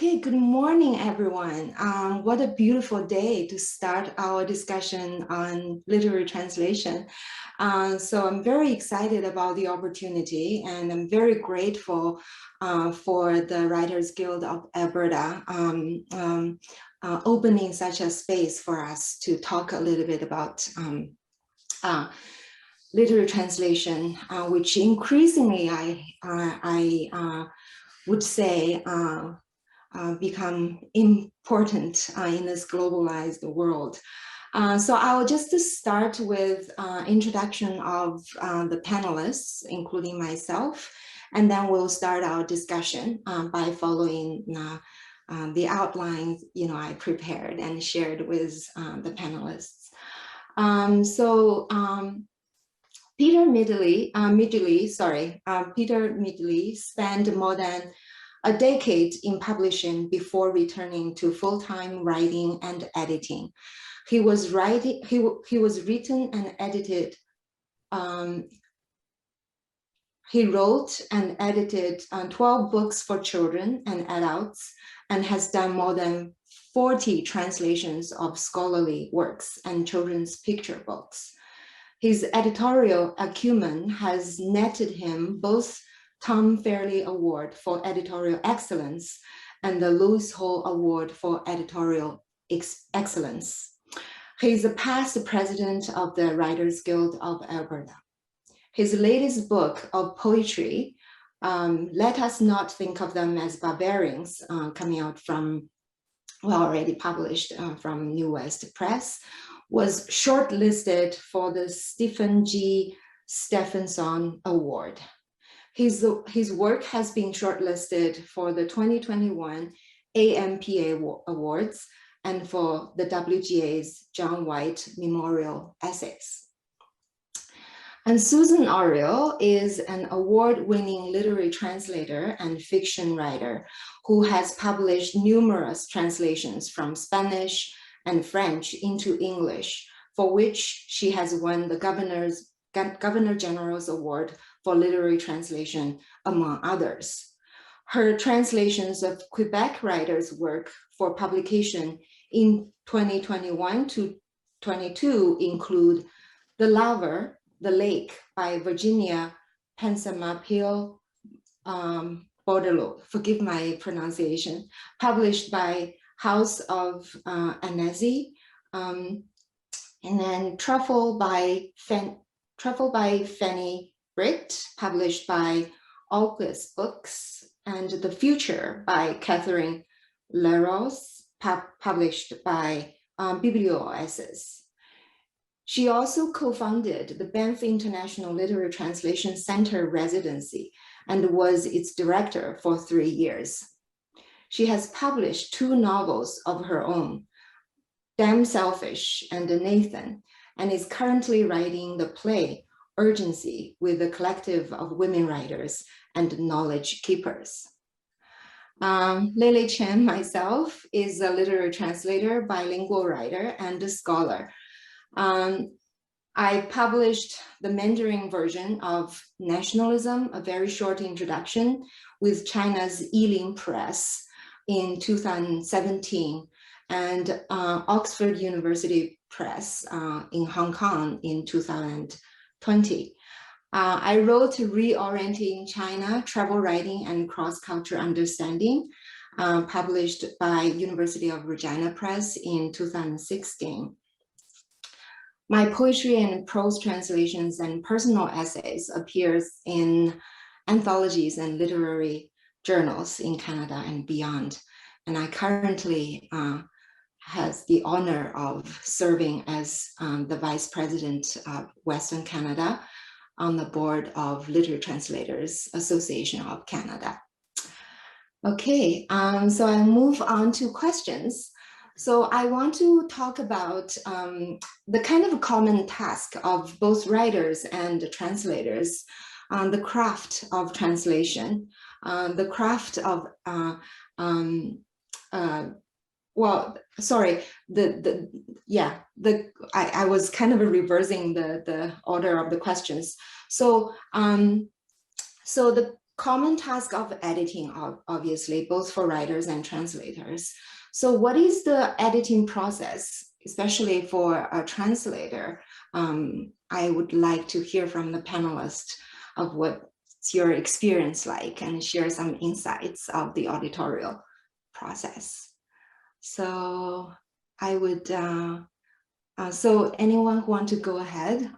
Okay, good morning, everyone. What a beautiful day to start our discussion on literary translation. So I'm very excited about the opportunity, and I'm very grateful for the Writers Guild of Alberta opening such a space for us to talk a little bit about literary translation, which increasingly I would say become important in this globalized world. So I'll just start with introduction of the panelists, including myself, and then we'll start our discussion by following the outlines I prepared and shared with the panelists. Peter Midgley spent more than a decade in publishing before returning to full-time writing and editing. He was written and edited. He wrote and edited 12 books for children and adults, and has done more than 40 translations of scholarly works and children's picture books. His editorial acumen has netted him both Tom Fairley Award for Editorial Excellence and the Leroux'sThe Award for Editorial Excellence. He is a past president of the Writers Guild of Alberta. His latest book of poetry, Let Us Not Think of Them as Barbarians, coming out from, already published from New West Press, was shortlisted for the Stephen G. Stephenson Award. His work has been shortlisted for the 2021 AMPA Awards and for the WGA's John White Memorial Essays. And Susan Ariel is an award-winning literary translator and fiction writer who has published numerous translations from Spanish and French into English, for which she has won the Governor General's Award for Literary Translation, among others. Her translations of Quebec writers' work for publication in 2021 to 22 include The Lover, The Lake by Virginia Pesemapeo Bordelot, forgive my pronunciation, published by House of Annecy, and then Truffle by Fanny Britt, published by August Books, and The Future by Catherine Leroux'sThe, published by Biblioessays. She also co-founded the Banff International Literary Translation Center residency and was its director for 3 years. She has published 2 novels of her own, Damn Selfish and Nathan, and is currently writing the play Urgency with a collective of women writers and knowledge keepers. Leilei Chen, myself, is a literary translator, bilingual writer, and a scholar. I published the Mandarin version of Nationalism, a very short introduction, with China's Yiling Press in 2017, and Oxford University Press in Hong Kong in 2020. I wrote Reorienting China, Travel Writing and Cross-Cultural Understanding, published by University of Virginia Press in 2016. My poetry and prose translations and personal essays appears in anthologies and literary journals in Canada and beyond. And I currently has the honor of serving as the Vice President of Western Canada on the board of Literary Translators Association of Canada. Okay, so I move on to questions. So I want to talk about the kind of common task of both writers and translators, the craft of translation, the craft of, I was kind of reversing the order of the questions. So, so the common task of editing, obviously, both for writers and translators. So what is the editing process, especially for a translator? I would like to hear from the panelists of what's your experience like and share some insights of the editorial process. So I would, so anyone who want to go ahead?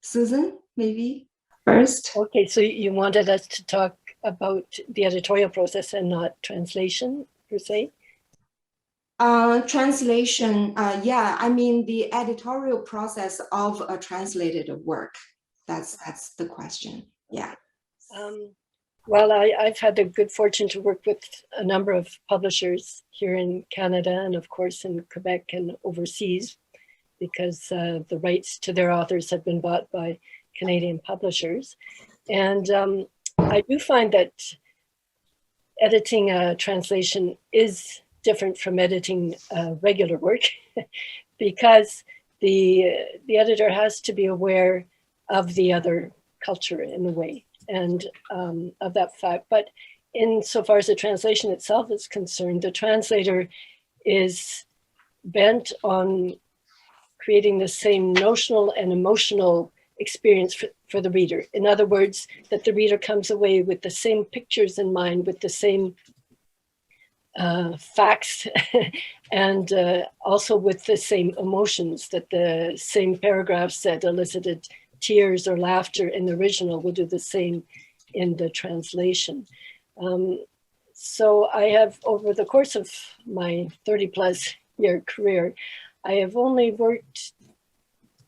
Susan, maybe first. Okay, so you wanted us to talk about the editorial process and not translation per se? Translation, yeah, I mean the editorial process of a translated work. That's the question, yeah. Well, I've had the good fortune to work with a number of publishers here in Canada and of course in Quebec and overseas, because the rights to their authors have been bought by Canadian publishers. And I do find that editing a translation is different from editing regular work because the editor has to be aware of the other culture in a way and of that fact. But insofar as the translation itself is concerned, the translator is bent on creating the same notional and emotional experience for the reader. In other words, that the reader comes away with the same pictures in mind, with the same facts, and also with the same emotions, that the same paragraphs that elicited tears or laughter in the original will do the same in the translation. So I have, over the course of my 30+ year career, I have only worked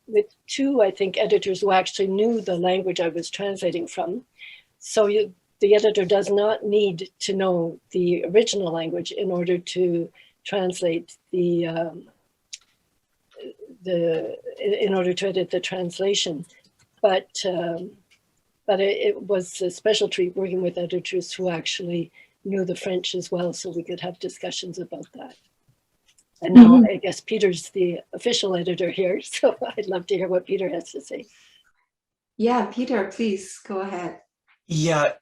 with 2, I think, editors who actually knew the language I was translating from. So the editor does not need to know the original language in order to translate in order to edit the translation. But it was a special treat working with editors who actually knew the French as well, so we could have discussions about that. And now I guess Peter's the official editor here, so I'd love to hear what Peter has to say. Yeah, Peter, please go ahead. Yeah,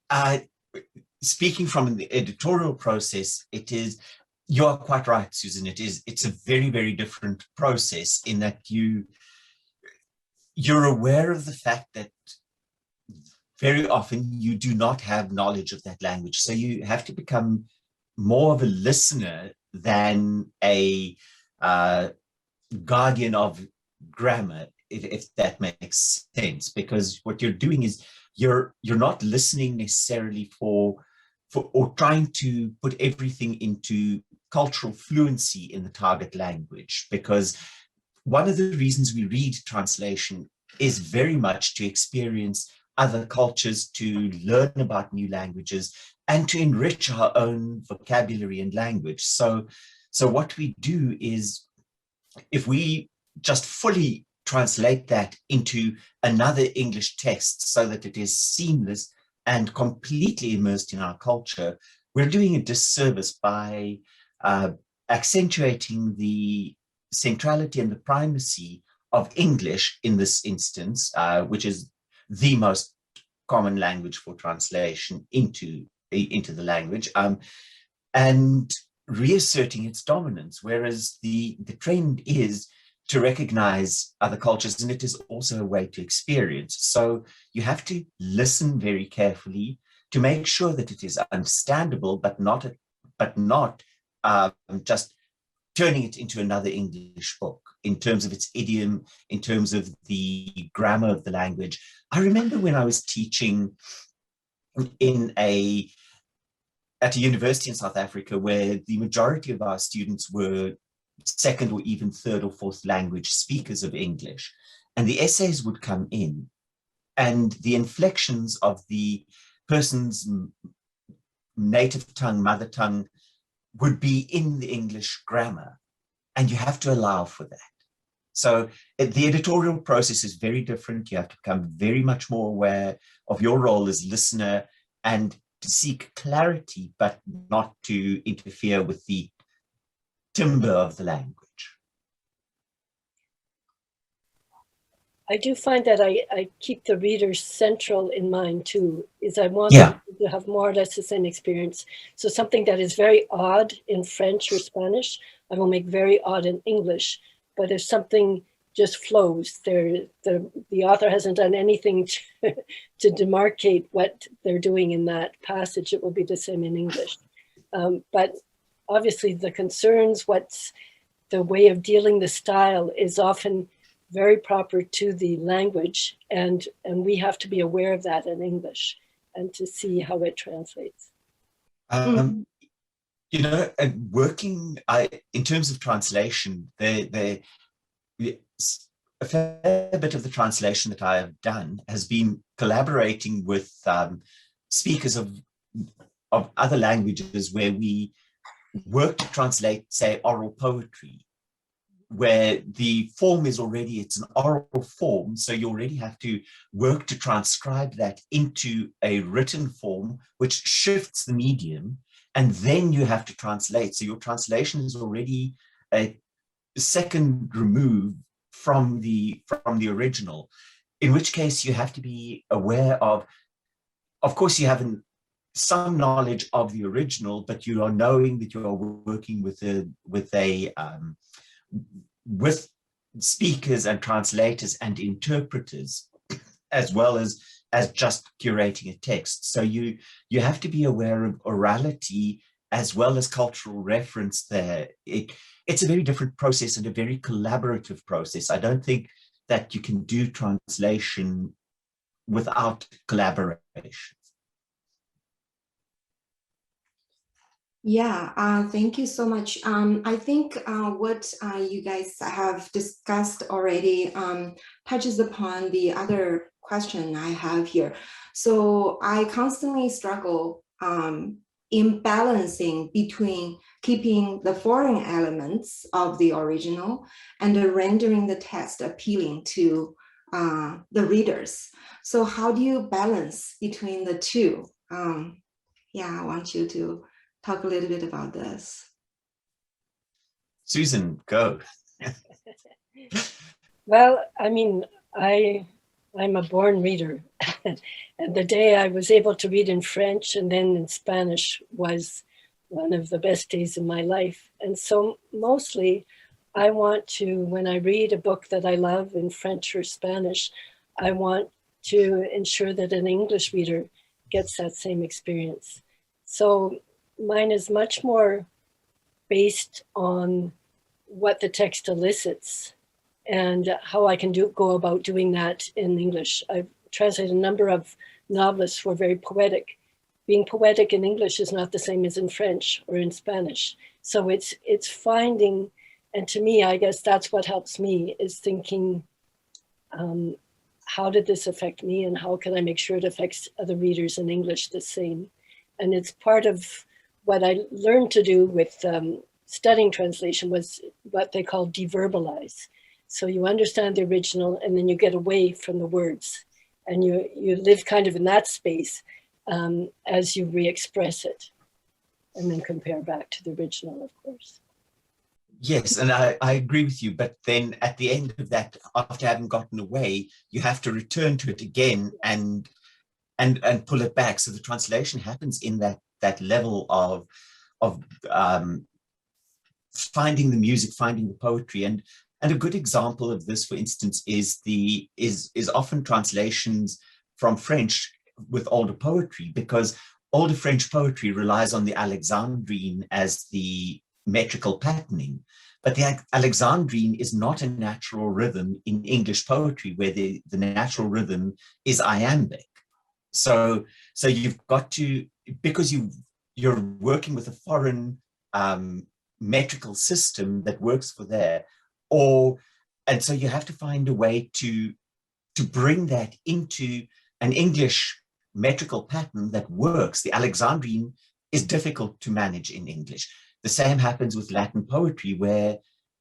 speaking from the editorial process, it is, you are quite right, Susan, it's a very, very different process in that you're aware of the fact that very often you do not have knowledge of that language. So you have to become more of a listener than a guardian of grammar, if that makes sense, because what you're doing is you're not listening necessarily for or trying to put everything into cultural fluency in the target language, because one of the reasons we read translation is very much to experience other cultures, to learn about new languages, and to enrich our own vocabulary and language. So what we do is, if we just fully translate that into another English text so that it is seamless and completely immersed in our culture, we're doing a disservice by accentuating the centrality and the primacy of English in this instance, which is the most common language for translation into the language, and reasserting its dominance, whereas the trend is to recognize other cultures, and it is also a way to experience. So you have to listen very carefully to make sure that it is understandable, but not just turning it into another English book in terms of its idiom, in terms of the grammar of the language. I remember when I was teaching at a university in South Africa, where the majority of our students were second or even third or fourth language speakers of English, and the essays would come in, and the inflections of the person's native tongue, mother tongue, would be in the English grammar, and you have to allow for that. So the editorial process is very different. You have to become very much more aware of your role as listener and to seek clarity, but not to interfere with the timbre of the language. I do find that I keep the reader central in mind too, is I want them to have more or less the same experience. So something that is very odd in French or Spanish, I will make very odd in English. But if something just flows, the author hasn't done anything to demarcate what they're doing in that passage, it will be the same in English. But obviously the concerns, what's the way of dealing, the style is often very proper to the language, and we have to be aware of that in English and to see how it translates. You know, and working in terms of translation, a fair bit of the translation that I have done has been collaborating with speakers of other languages, where we work to translate, say, oral poetry, where the form is already, it's an oral form, so you already have to work to transcribe that into a written form, which shifts the medium, and then you have to translate. So your translation is already a second remove from the original, in which case you have to be aware of course, you have some knowledge of the original, but you are knowing that you are working with speakers and translators and interpreters, as well as just curating a text. So you have to be aware of orality as well as cultural reference there. It's a very different process and a very collaborative process. I don't think that you can do translation without collaboration. Yeah, thank you so much. I think what you guys have discussed already touches upon the other question I have here. So I constantly struggle in balancing between keeping the foreign elements of the original and rendering the text appealing to the readers. So how do you balance between the two? Yeah, I want you to talk a little bit about this. Susan, go. Well, I mean, I'm a born reader. And the day I was able to read in French and then in Spanish was one of the best days of my life. And so mostly I want to, when I read a book that I love in French or Spanish, I want to ensure that an English reader gets that same experience. So mine is much more based on what the text elicits and how I can go about doing that in English. I've translated a number of novelists who are very poetic. Being poetic in English is not the same as in French or in Spanish. So it's finding, and to me, I guess that's what helps me, is thinking, how did this affect me and how can I make sure it affects other readers in English the same? And it's part of what I learned to do with studying translation was what they call deverbalize. So you understand the original and then you get away from the words and you live kind of in that space as you re-express it and then compare back to the original, of course. Yes, and I agree with you, but then at the end of that, after having gotten away, you have to return to it again and pull it back. So the translation happens in that level of finding the music, finding the poetry, and a good example of this, for instance, is often translations from French with older poetry, because older French poetry relies on the Alexandrine as the metrical patterning. But the Alexandrine is not a natural rhythm in English poetry, where the natural rhythm is iambic. So you've got to, because you're working with a foreign metrical system that works for there, and so you have to find a way to bring that into an English metrical pattern that works. The Alexandrine is difficult to manage in English. The same happens with Latin poetry, where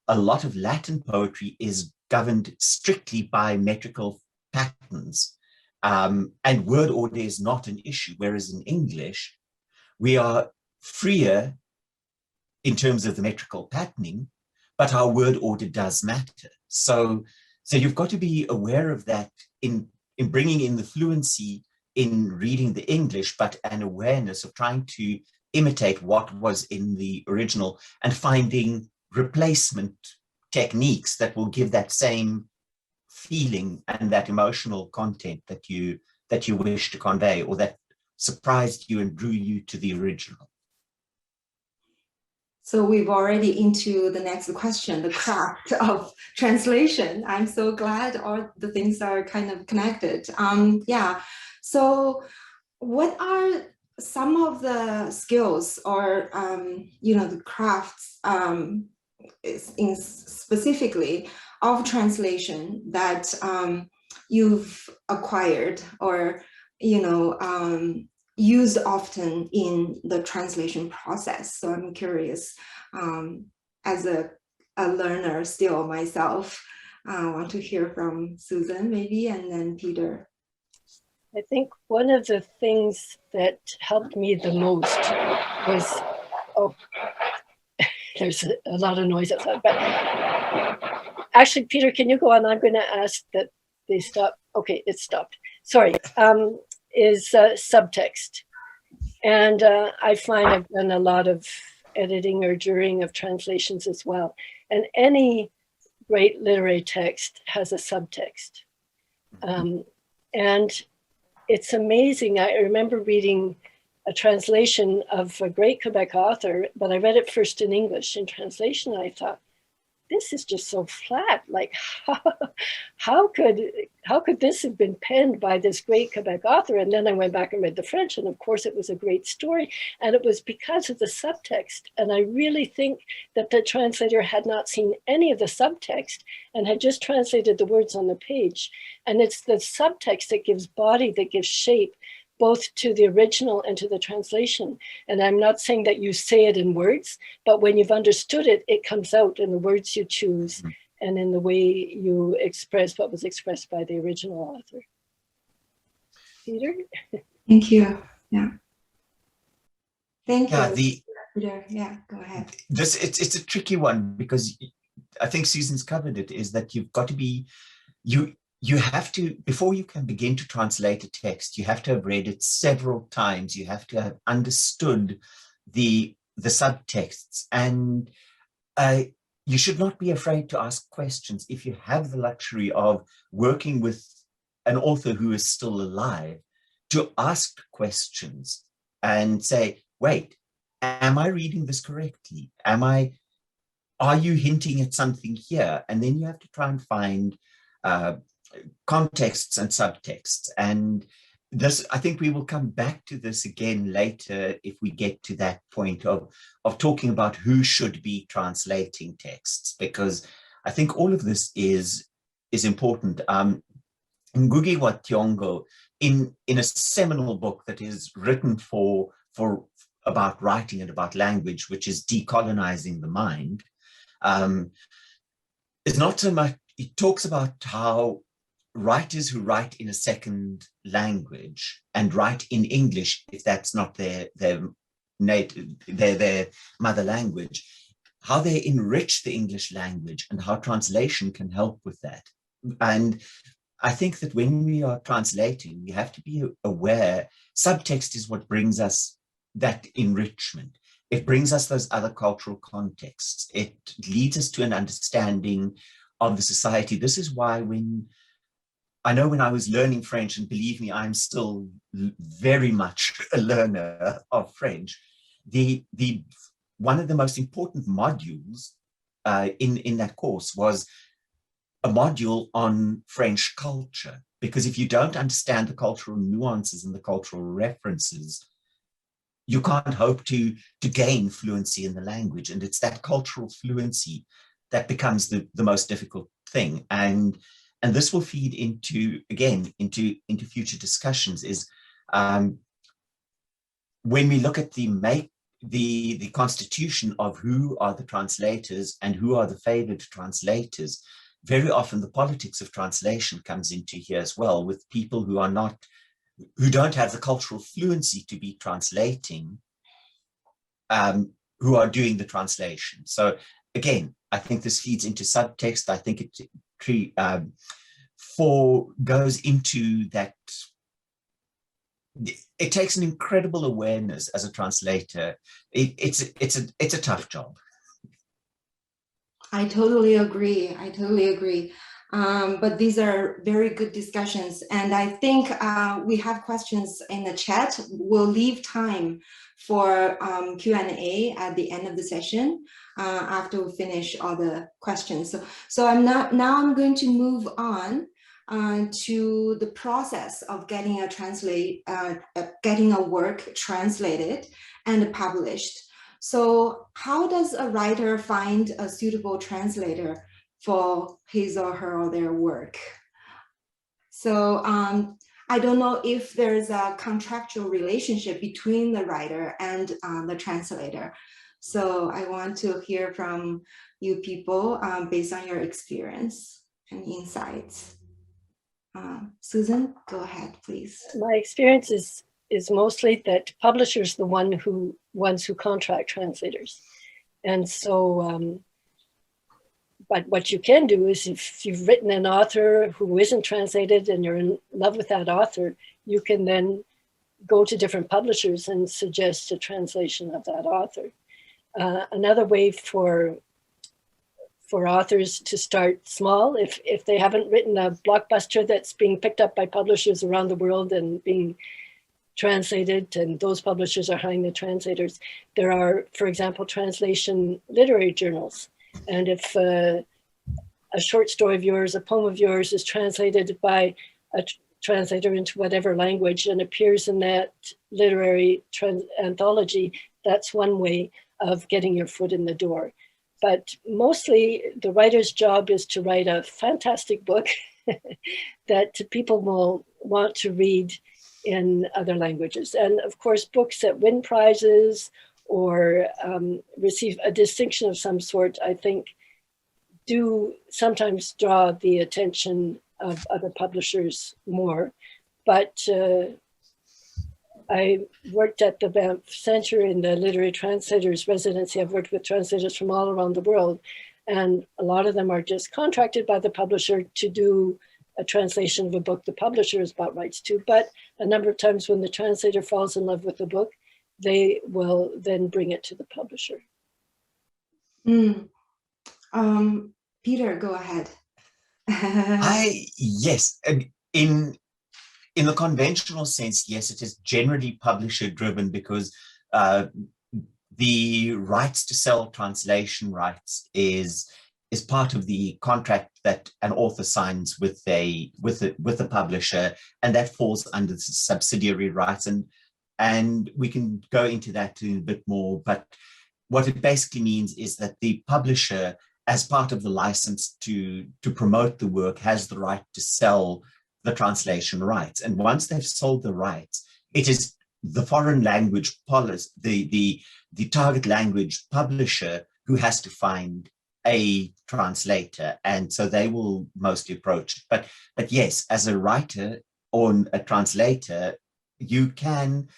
a lot of Latin poetry is governed strictly by metrical patterns, and word order is not an issue, whereas in English, we are freer in terms of the metrical patterning, but our word order does matter. So So you've got to be aware of that in bringing in the fluency in reading the English, but an awareness of trying to imitate what was in the original and finding replacement techniques that will give that same feeling and that emotional content that you wish to convey, or that surprised you and drew you to the original. So we've already into the next question, the craft of translation. I'm so glad all the things are kind of connected. Yeah. So what are some of the skills or, the crafts specifically of translation that you've acquired or, used often in the translation process? So I'm curious, as a learner still myself, I want to hear from Susan maybe, and then Peter. I think one of the things that helped me the most was, there's a lot of noise outside, but actually, Peter, can you go on? I'm going to ask that they stop. Okay, it stopped. Sorry. Is subtext. And I find I've done a lot of editing or jurying of translations as well. And any great literary text has a subtext. And it's amazing. I remember reading a translation of a great Quebec author, but I read it first in English in translation. And I thought, this is just so flat. Like, how could this have been penned by this great Quebec author? And then I went back and read the French, and of course it was a great story. And it was because of the subtext. And I really think that the translator had not seen any of the subtext and had just translated the words on the page. And it's the subtext that gives body, that gives shape, both to the original and to the translation. And I'm not saying that you say it in words, but when you've understood it, it comes out in the words you choose and in the way you express what was expressed by the original author. Peter? Thank you. Yeah. Thank Yeah, you. Peter, yeah, go ahead. It's a tricky one, because I think Susan's covered it, is that you've got to be, you have to, before you can begin to translate a text, you have to have read it several times. You have to have understood the subtexts, and you should not be afraid to ask questions. If you have the luxury of working with an author who is still alive, to ask questions and say, wait, am I reading this correctly? Are you hinting at something here? And then you have to try and find contexts and subtexts. And this, I think we will come back to this again later if we get to that point of talking about who should be translating texts, because I think all of this is important. Ngugi wa Thiong'o, in a seminal book that is written for about writing and about language, which is Decolonizing the Mind, is not so much, it talks about how writers who write in a second language and write in English, if that's not their mother language, how they enrich the English language and how translation can help with that. And I think that when we are translating, we have to be aware, subtext is what brings us that enrichment. It brings us those other cultural contexts. It leads us to an understanding of the society. This is why when I was learning French, and believe me, I'm still very much a learner of French, one of the most important modules in that course was a module on French culture, because if you don't understand the cultural nuances and the cultural references, you can't hope to gain fluency in the language. And it's that cultural fluency that becomes the most difficult thing. And this will feed into future discussions, is when we look at the constitution of who are the translators and who are the favored translators, very often the politics of translation comes into here as well, with people who don't have the cultural fluency to be translating, who are doing the translation. So again, I think this feeds into subtext. I think it goes into that. It takes an incredible awareness as a translator. It's a tough job. I totally agree. I totally agree. But these are very good discussions. And I think we have questions in the chat. We'll leave time for Q&A at the end of the session after we finish all the questions. So now I'm going to move on to the process of getting a work translated and published. So how does a writer find a suitable translator for his or her or their work? So I don't know if there's a contractual relationship between the writer and the translator. So I want to hear from you people based on your experience and insights. Susan, go ahead, please. My experience is mostly that publishers are the ones who contract translators. And so, but what you can do is if you've written an author who isn't translated and you're in love with that author, you can then go to different publishers and suggest a translation of that author. Another way for authors to start small, if they haven't written a blockbuster that's being picked up by publishers around the world and being translated, and those publishers are hiring the translators. There are, for example, translation literary journals. And if a short story of yours, a poem of yours is translated by a translator into whatever language and appears in that literary anthology, that's one way of getting your foot in the door. But mostly the writer's job is to write a fantastic book that people will want to read in other languages. And of course, books that win prizes or receive a distinction of some sort, I think, do sometimes draw the attention of other publishers more. But I worked at the Banff Center in the Literary Translators residency. I've worked with translators from all around the world, and a lot of them are just contracted by the publisher to do a translation of a book the publisher has bought rights to. But a number of times when the translator falls in love with the book, they will then bring it to the publisher. Peter, go ahead. Yes, in the conventional sense, yes, it is generally publisher driven because the rights to sell translation rights is part of the contract that an author signs with the publisher, and that falls under the subsidiary rights. And we can go into that in a bit more, but what it basically means is that the publisher, as part of the license to promote the work, has the right to sell the translation rights. And once they've sold the rights, it is the foreign language policy, the target language publisher who has to find a translator. And so they will mostly approach it. But yes, as a writer or a translator, you can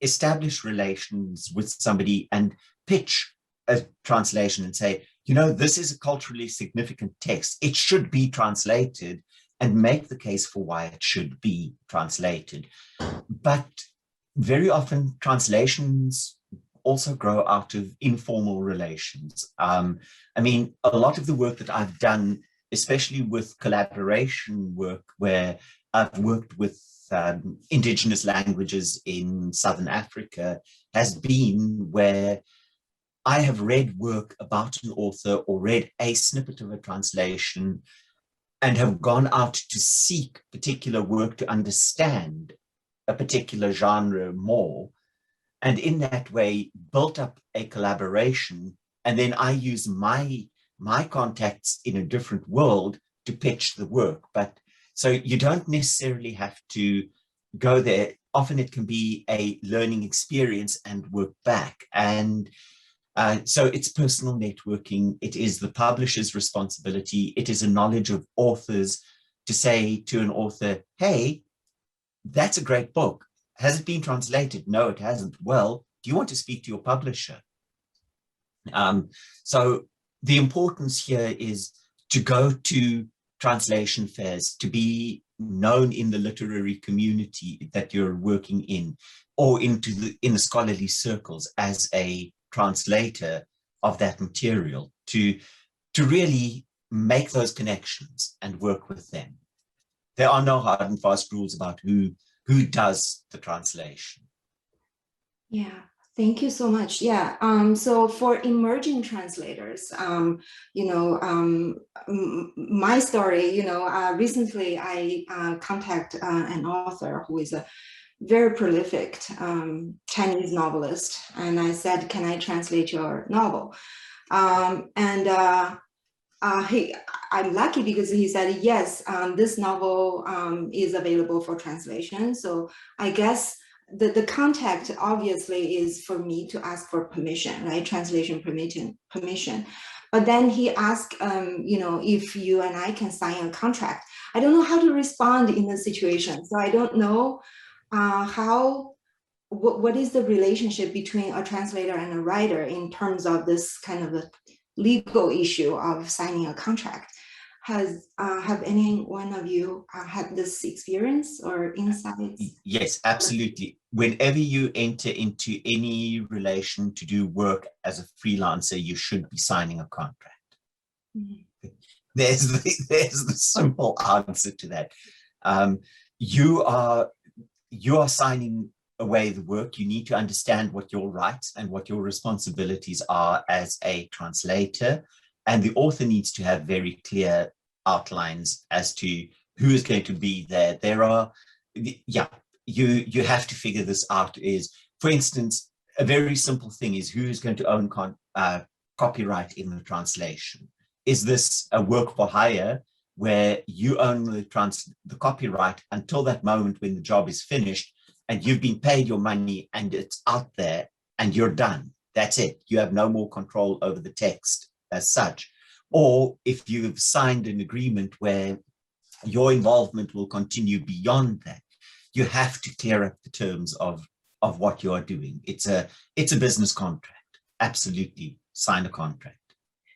establish relations with somebody and pitch a translation and say, you know, this is a culturally significant text. It should be translated, and make the case for why it should be translated. But very often translations also grow out of informal relations. I mean, a lot of the work that I've done, especially with collaboration work, where I've worked with indigenous languages in Southern Africa, has been where I have read work about an author or read a snippet of a translation and have gone out to seek particular work to understand a particular genre more. And in that way, built up a collaboration. And then I use my contacts in a different world to pitch the work. But so you don't necessarily have to go there. Often it can be a learning experience and work back. And so it's personal networking. It is the publisher's responsibility. It is a knowledge of authors to say to an author, hey, that's a great book. Has it been translated? No, it hasn't. Well, do you want to speak to your publisher? So the importance here is to go to translation fairs, to be known in the literary community that you're working in, or in the scholarly circles as a translator of that material, to really make those connections and work with them. There are no hard and fast rules about who does the translation. Yeah, thank you so much. Yeah, so for emerging translators, my story, recently I contacted an author who is a very prolific Chinese novelist, and I said, can I translate your novel? I'm lucky because he said, yes, this novel is available for translation. So I guess the contact obviously is for me to ask for permission, right? Translation permission. But then he asked, if you and I can sign a contract. I don't know how to respond in the situation. So I don't know what is the relationship between a translator and a writer in terms of this kind of a legal issue of signing a contract. Have any one of you had this experience or insights? Yes, absolutely. Whenever you enter into any relation to do work as a freelancer, you should be signing a contract. Mm-hmm. There's the simple answer to that. You are signing away the work. You need to understand what your rights and what your responsibilities are as a translator, and the author needs to have very clear outlines as to who is going to be there. You have to figure this out. Is, for instance, a very simple thing is who is going to own copyright in the translation. Is this a work for hire where you own the copyright until that moment when the job is finished and you've been paid your money and it's out there and you're done? That's it. You have no more control over the text as such. Or if you've signed an agreement where your involvement will continue beyond that, you have to clear up the terms of what you are doing. It's a business contract. Absolutely, sign a contract.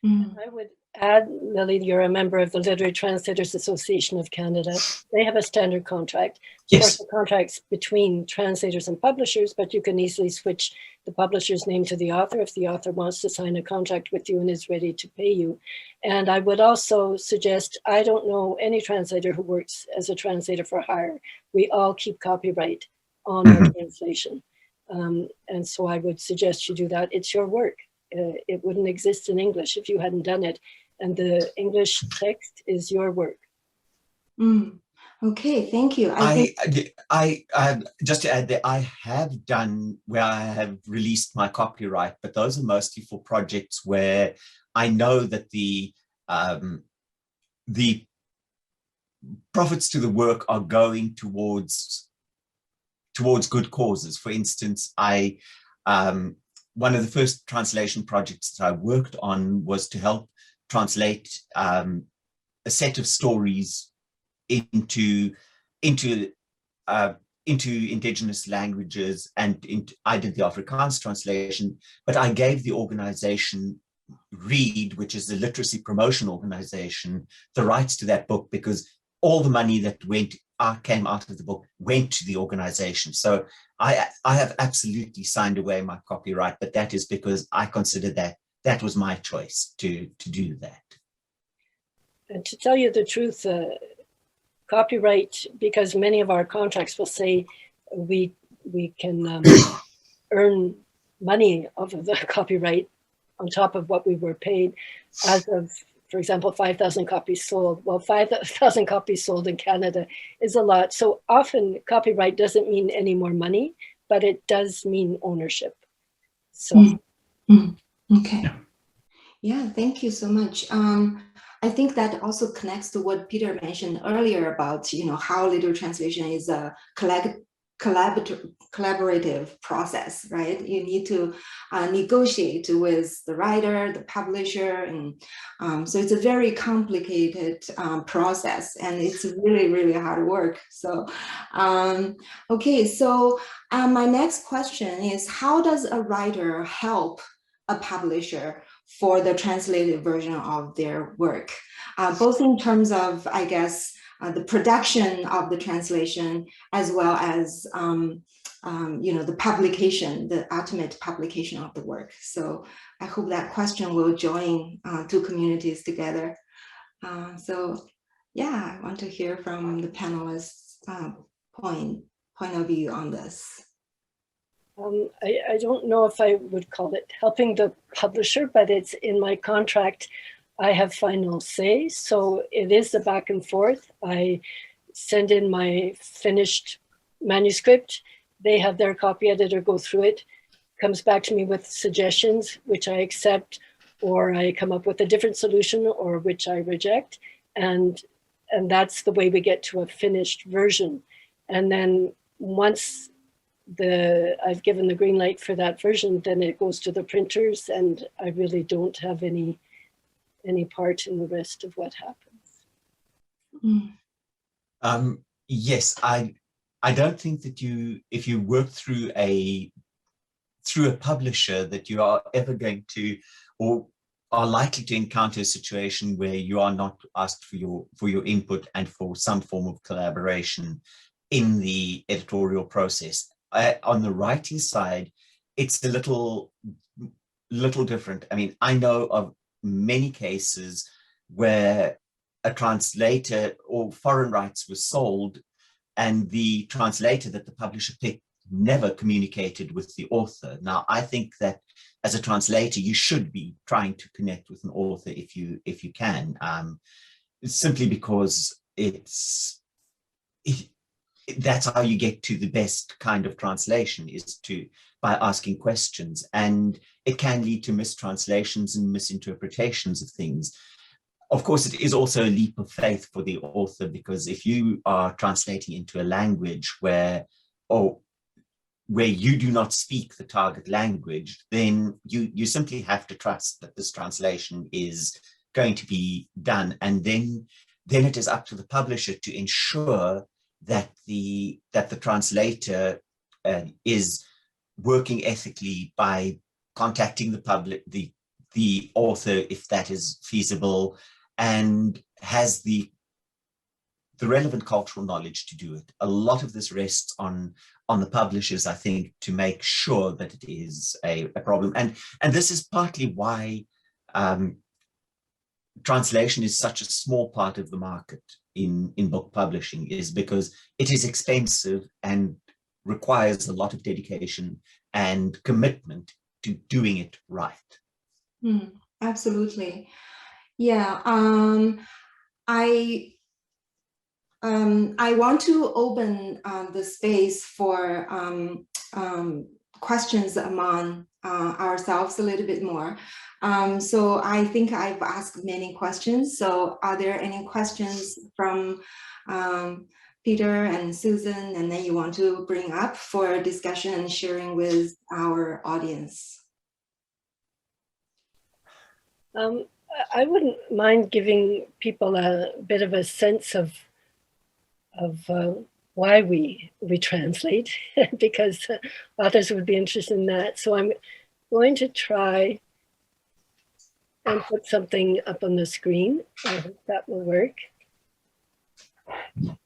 Mm. I would add, Lily, you're a member of the Literary Translators Association of Canada. They have a standard contract. Of course, the contract's between translators and publishers, but you can easily switch the publisher's name to the author if the author wants to sign a contract with you and is ready to pay you. And I would also suggest, I don't know any translator who works as a translator for hire. We all keep copyright on our translation. And so I would suggest you do that. It's your work. It wouldn't exist in English if you hadn't done it. And the English text is your work. Mm. Okay, thank you. I just to add that I have done where I have released my copyright, but those are mostly for projects where I know that the profits to the work are going towards good causes. For instance, one of the first translation projects that I worked on was to help translate a set of stories into indigenous languages, and I did the Afrikaans translation, but I gave the organization READ, which is the literacy promotion organization, the rights to that book, because all the money that came out of the book went to the organization. So I have absolutely signed away my copyright, but that is because I consider that was my choice to do that. And to tell you the truth, copyright, because many of our contracts will say we can earn money off of the copyright on top of what we were paid, as of, for example, 5,000 copies sold. Well, 5,000 copies sold in Canada is a lot. So often copyright doesn't mean any more money, but it does mean ownership. So. Okay. Yeah, thank you so much. I think that also connects to what Peter mentioned earlier about, how literal translation is a collaborative process, right? You need to negotiate with the writer, the publisher, and so it's a very complicated process, and it's really, really hard work. So, okay, so my next question is, how does a writer help a publisher for the translated version of their work, both in terms of, I guess, the production of the translation, as well as the publication, the ultimate publication of the work. So I hope that question will join two communities together. So yeah, I want to hear from the panelists' point of view on this. I don't know if I would call it helping the publisher, but it's in my contract. I have final say, so it is the back and forth. I send in my finished manuscript. They have their copy editor go through it, comes back to me with suggestions, which I accept, or I come up with a different solution, or which I reject. And that's the way we get to a finished version. And then once I've given the green light for that version, then it goes to the printers, and I really don't have any part in the rest of what happens. Yes, I don't think that if you work through a publisher, that you are ever going to, or are likely to encounter a situation where you are not asked for your input and for some form of collaboration in the editorial process. On the writing side, it's a little different. I mean, I know of many cases where a translator or foreign rights was sold, and the translator that the publisher picked never communicated with the author. Now, I think that as a translator, you should be trying to connect with an author if you can, simply because that's how you get to the best kind of translation, is by asking questions, and it can lead to mistranslations and misinterpretations of things. Of course, it is also a leap of faith for the author, because if you are translating into a language where you do not speak the target language, then you simply have to trust that this translation is going to be done, and then it is up to the publisher to ensure that the translator is working ethically by contacting the author if that is feasible, and has the relevant cultural knowledge to do it. A lot of this rests on the publishers, I think, to make sure that it is a problem. And this is partly why translation is such a small part of the market in book publishing, is because it is expensive and requires a lot of dedication and commitment to doing it right. Absolutely. Yeah. I want to open the space for questions among ourselves a little bit more. So I think I've asked many questions. So are there any questions from Peter and Susan, and then you want to bring up for discussion and sharing with our audience? I wouldn't mind giving people a bit of a sense of why we translate, because authors would be interested in that. So I'm going to try and put something up on the screen. I hope that will work.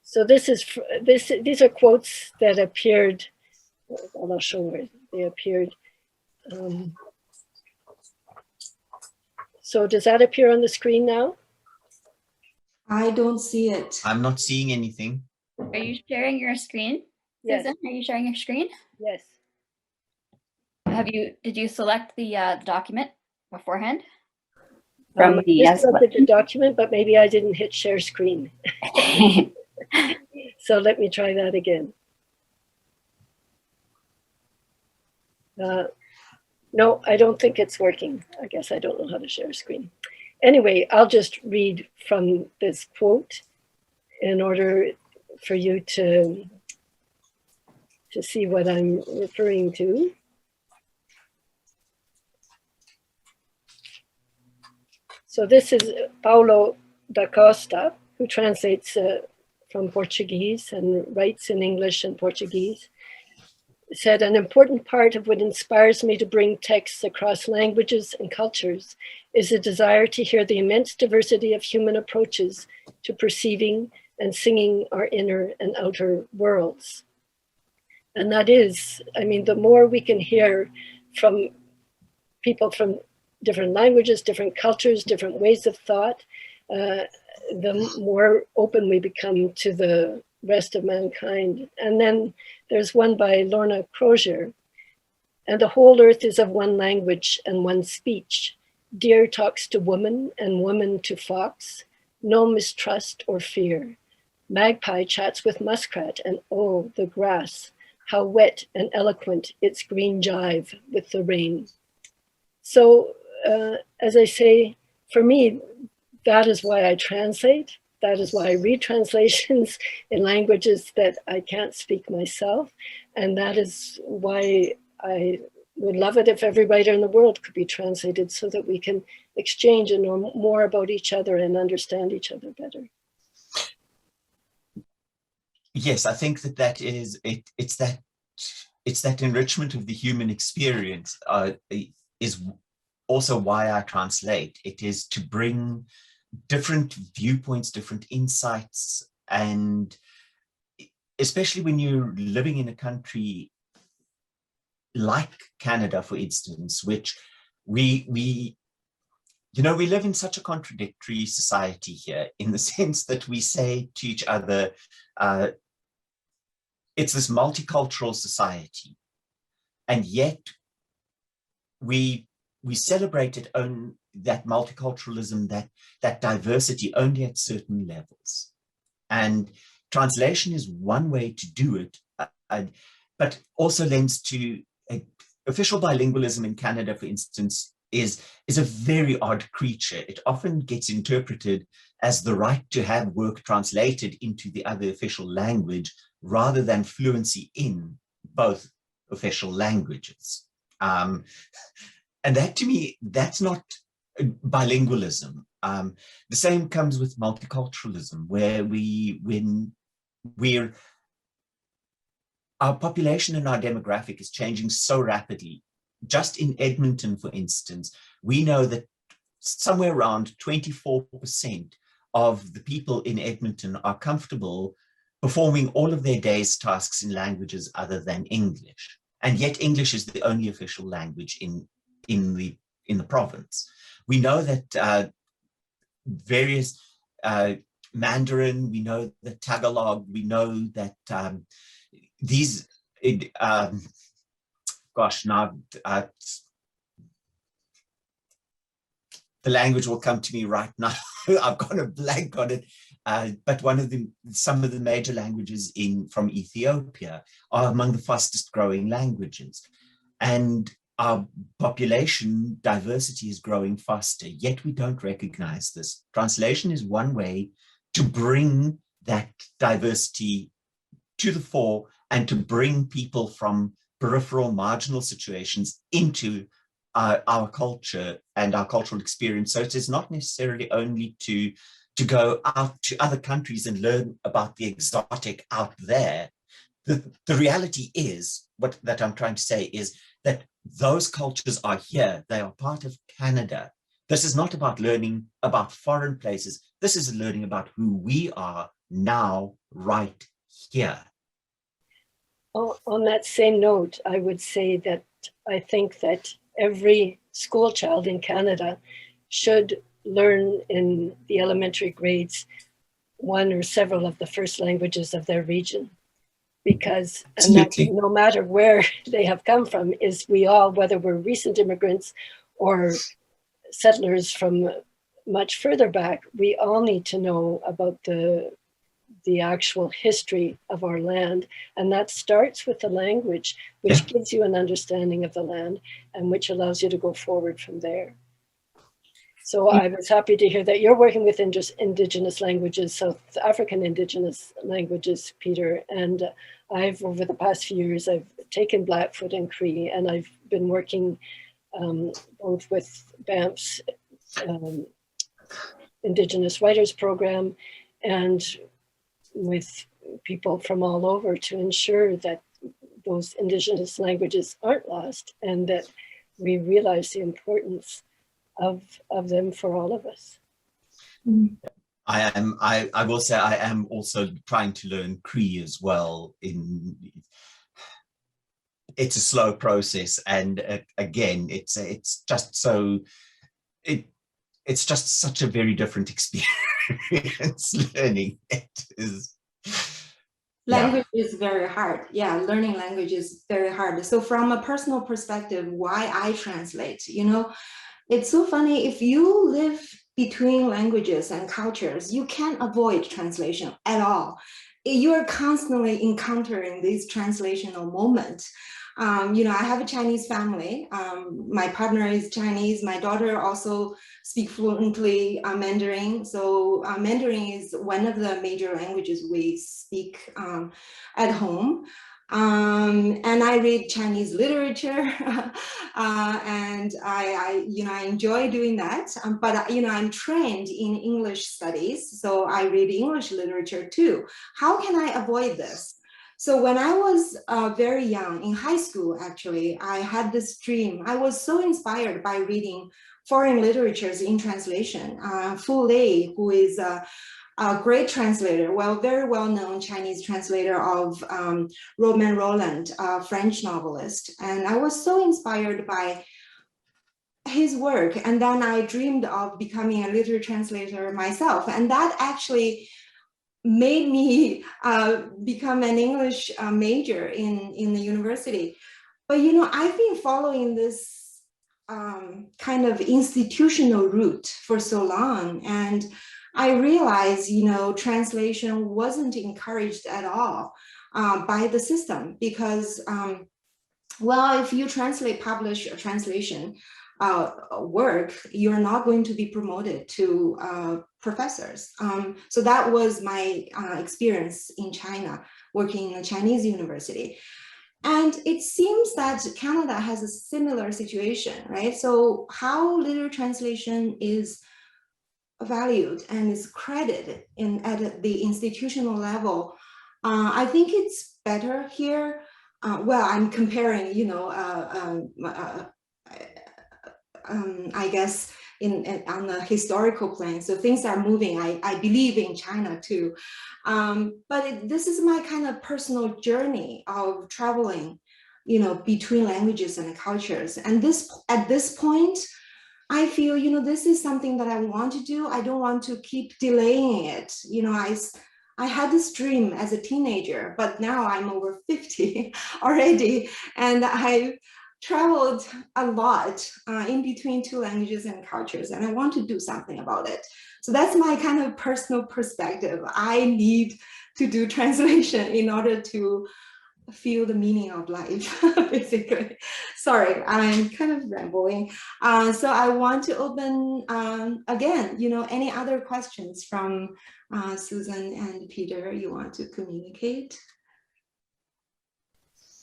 So these are quotes that appeared. I'll show where they appeared. So does that appear on the screen now? I don't see it. I'm not seeing anything. Are you sharing your screen? Yes. Susan, are you sharing your screen? Yes. Did you select the document beforehand? I selected the document, but maybe I didn't hit share screen. So let me try that again. No, I don't think it's working. I guess I don't know how to share a screen. Anyway, I'll just read from this quote in order for you to see what I'm referring to. So this is Paulo da Costa, who translates from Portuguese and writes in English and Portuguese. said, an important part of what inspires me to bring texts across languages and cultures is a desire to hear the immense diversity of human approaches to perceiving and singing our inner and outer worlds. And that is, I mean, the more we can hear from people from different languages, different cultures, different ways of thought, the more open we become to the rest of mankind. And then there's one by Lorna Crozier, and the whole earth is of one language and one speech. Deer talks to woman and woman to fox, no mistrust or fear. Magpie chats with muskrat, and oh, the grass, how wet and eloquent its green jive with the rain. So, as I say, for me, that is why I translate. That is why I read translations in languages that I can't speak myself. And that is why I would love it if every writer in the world could be translated so that we can exchange and know more about each other and understand each other better. Yes, I think that is it. It's that enrichment of the human experience is also why I translate. It is to bring different viewpoints, different insights, and especially when you're living in a country like Canada, for instance, which we live in such a contradictory society here, in the sense that we say to each other, it's this multicultural society, and yet we celebrate it on that multiculturalism, that diversity only at certain levels. And translation is one way to do it, but also lends to official bilingualism in Canada, for instance, is a very odd creature. It often gets interpreted as the right to have work translated into the other official language rather than fluency in both official languages. And that, to me, that's not bilingualism. The same comes with multiculturalism, where our population and our demographic is changing so rapidly. Just in Edmonton, for instance, we know that somewhere around 24% of the people in Edmonton are comfortable performing all of their day's tasks in languages other than English. And yet English is the only official language in the province. We know that various Mandarin, we know that Tagalog, we know that the language will come to me right now. I've got a blank on it. But some of the major languages from Ethiopia are among the fastest growing languages. And our population diversity is growing faster, yet we don't recognize this. Translation is one way to bring that diversity to the fore and to bring people from peripheral, marginal situations into our culture and our cultural experience. So it is not necessarily only to go out to other countries and learn about the exotic out there. The reality is, that I'm trying to say is that those cultures are here. They are part of Canada. This is not about learning about foreign places. This is learning about who we are now, right here. On that same note, I would say that I think that every school child in Canada should learn in the elementary grades one or several of the first languages of their region. Because and that, no matter where they have come from, is we all, whether we're recent immigrants or settlers from much further back, we all need to know about the actual history of our land. And that starts with the language, which gives you an understanding of the land and which allows you to go forward from there. So I was happy to hear that you're working with Indigenous languages, South African Indigenous languages, Peter. And I've, over the past few years, I've taken Blackfoot and Cree, and I've been working both with Banff's Indigenous Writers Program and with people from all over to ensure that those Indigenous languages aren't lost, and that we realize the importance of them for all of us. I will say I am also trying to learn Cree as well. It's a slow process, and again, it's just so it's just such a very different experience learning it is. Language is very hard. Yeah, learning language is very hard. So from a personal perspective, why I translate, you know, it's so funny. If you live between languages and cultures, you can't avoid translation at all. You're constantly encountering these translational moments. You know, I have a Chinese family. My partner is Chinese. My daughter also speaks fluently Mandarin. So Mandarin is one of the major languages we speak at home. And I read Chinese literature, and I enjoy doing that. But I'm trained in English studies, so I read English literature too. How can I avoid this? So when I was very young, in high school, actually, I had this dream. I was so inspired by reading foreign literatures in translation. Fu Lei, who is a great translator, very well-known Chinese translator of Romain Rolland, a French novelist. And I was so inspired by his work. And then I dreamed of becoming a literary translator myself. And that actually made me become an English major in the university. But, you know, I've been following this kind of institutional route for so long. And I realized, you know, translation wasn't encouraged at all by the system because, well, if you publish a translation work, you're not going to be promoted to professors. So that was my experience in China, working in a Chinese university. And it seems that Canada has a similar situation, right? So how literary translation is valued and is credited at the institutional level, I think it's better here. Well, I'm comparing, you know, I guess on the historical plane. So things are moving. I believe in China too. But this is my kind of personal journey of traveling, you know, between languages and cultures. And at this point, I feel, you know, this is something that I want to do. I don't want to keep delaying it. You know, I had this dream as a teenager, but now I'm over 50 already. And I traveled a lot in between two languages and cultures, and I want to do something about it. So that's my kind of personal perspective. I need to do translation in order to feel the meaning of life, basically. Sorry, I'm kind of rambling. So I want to open, again, you know, any other questions from Susan and Peter you want to communicate?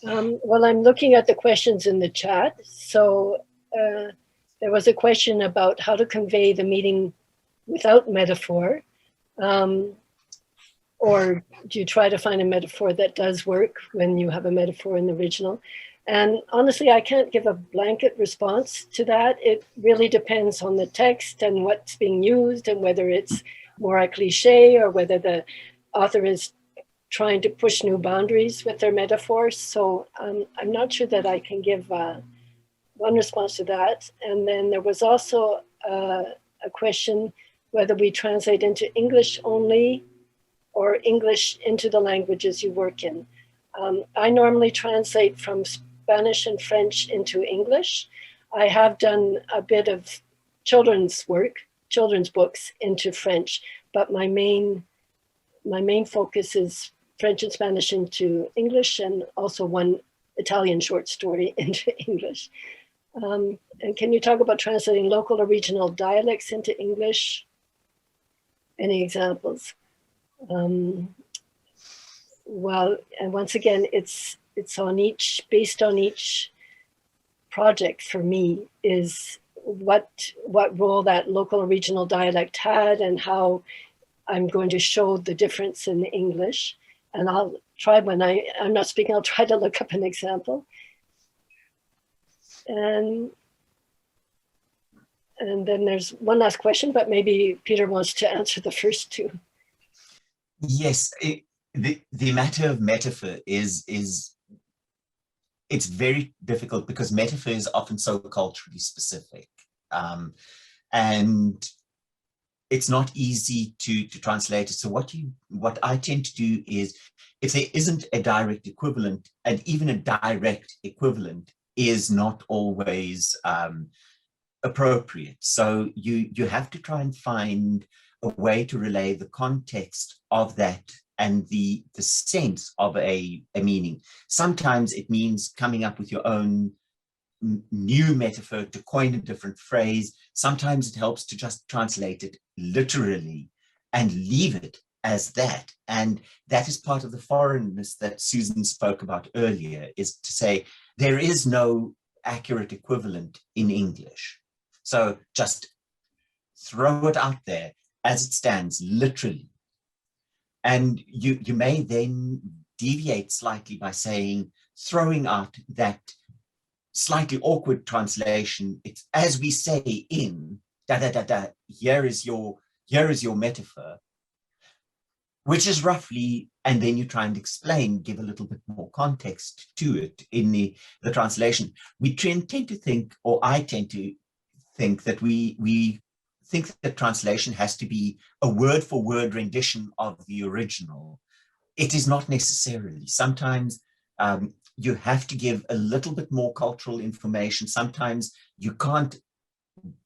Well, I'm looking at the questions in the chat. So there was a question about how to convey the meaning without metaphor. Or do you try to find a metaphor that does work when you have a metaphor in the original? And honestly, I can't give a blanket response to that. It really depends on the text and what's being used and whether it's more a cliche or whether the author is trying to push new boundaries with their metaphors. So I'm not sure that I can give one response to that. And then there was also a question whether we translate into English only or English into the languages you work in. I normally translate from Spanish and French into English. I have done a bit of children's work, children's books into French, but my main focus is French and Spanish into English, and also one Italian short story into English. And can you talk about translating local or regional dialects into English? Any examples? Well, and once again, it's based on each project for me is what role that local or regional dialect had and how I'm going to show the difference in English. And I'll try when I'm not speaking, I'll try to look up an example. And then there's one last question, but maybe Peter wants to answer the first two. Yes, the matter of metaphor is it's very difficult because metaphor is often so culturally specific, and it's not easy to translate it. So what I tend to do is, if there isn't a direct equivalent, and even a direct equivalent is not always appropriate. So you have to try and find a way to relay the context of that and the sense of a meaning. Sometimes it means coming up with your own new metaphor to coin a different phrase. Sometimes it helps to just translate it literally and leave it as that. And that is part of the foreignness that Susan spoke about earlier, is to say there is no accurate equivalent in English. So just throw it out there as it stands, literally. And you may then deviate slightly by saying, throwing out that slightly awkward translation. It's as we say in da da da da. Here is your metaphor, which is roughly, and then you try and explain, give a little bit more context to it in the translation. We tend to think, or I tend to think, that we think that translation has to be a word-for-word rendition of the original. It is not necessarily. Sometimes you have to give a little bit more cultural information. Sometimes you can't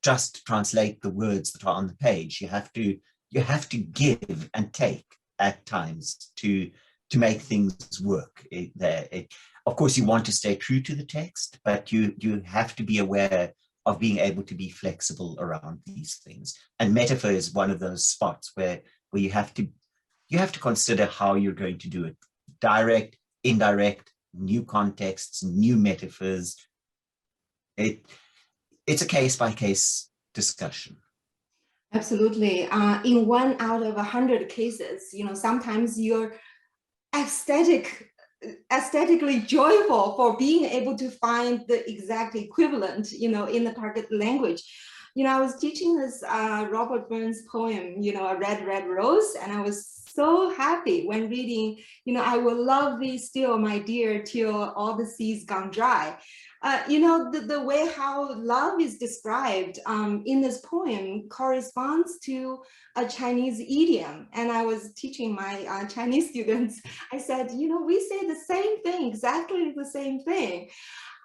just translate the words that are on the page. You have to give and take at times to make things work. Of course, you want to stay true to the text, but you have to be aware of being able to be flexible around these things. And metaphor is one of those spots where you have to consider how you're going to do it. Direct, indirect, new contexts, new metaphors. It's a case-by-case discussion. Absolutely. In 1 out of 100 cases, sometimes you're aesthetically joyful for being able to find the exact equivalent, in the target language. I was teaching this Robert Burns poem, A Red, Red Rose, and I was so happy when reading, I will love thee still, my dear, till all the seas gone dry. The way how love is described in this poem corresponds to a Chinese idiom. And I was teaching my Chinese students, I said, we say the same thing, exactly the same thing.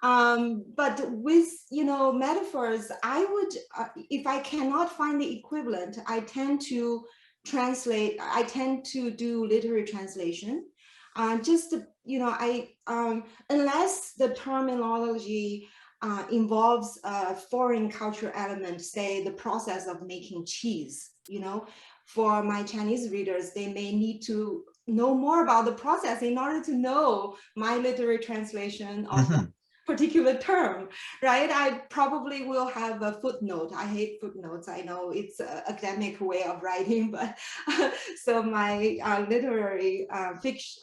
But with, metaphors, I would, if I cannot find the equivalent, I tend to do literary translation. Unless the terminology involves a foreign cultural element, say the process of making cheese, for my Chinese readers, they may need to know more about the process in order to know my literary translation of a particular term, right? I probably will have a footnote. I hate footnotes. I know it's an academic way of writing, but so my literary fiction,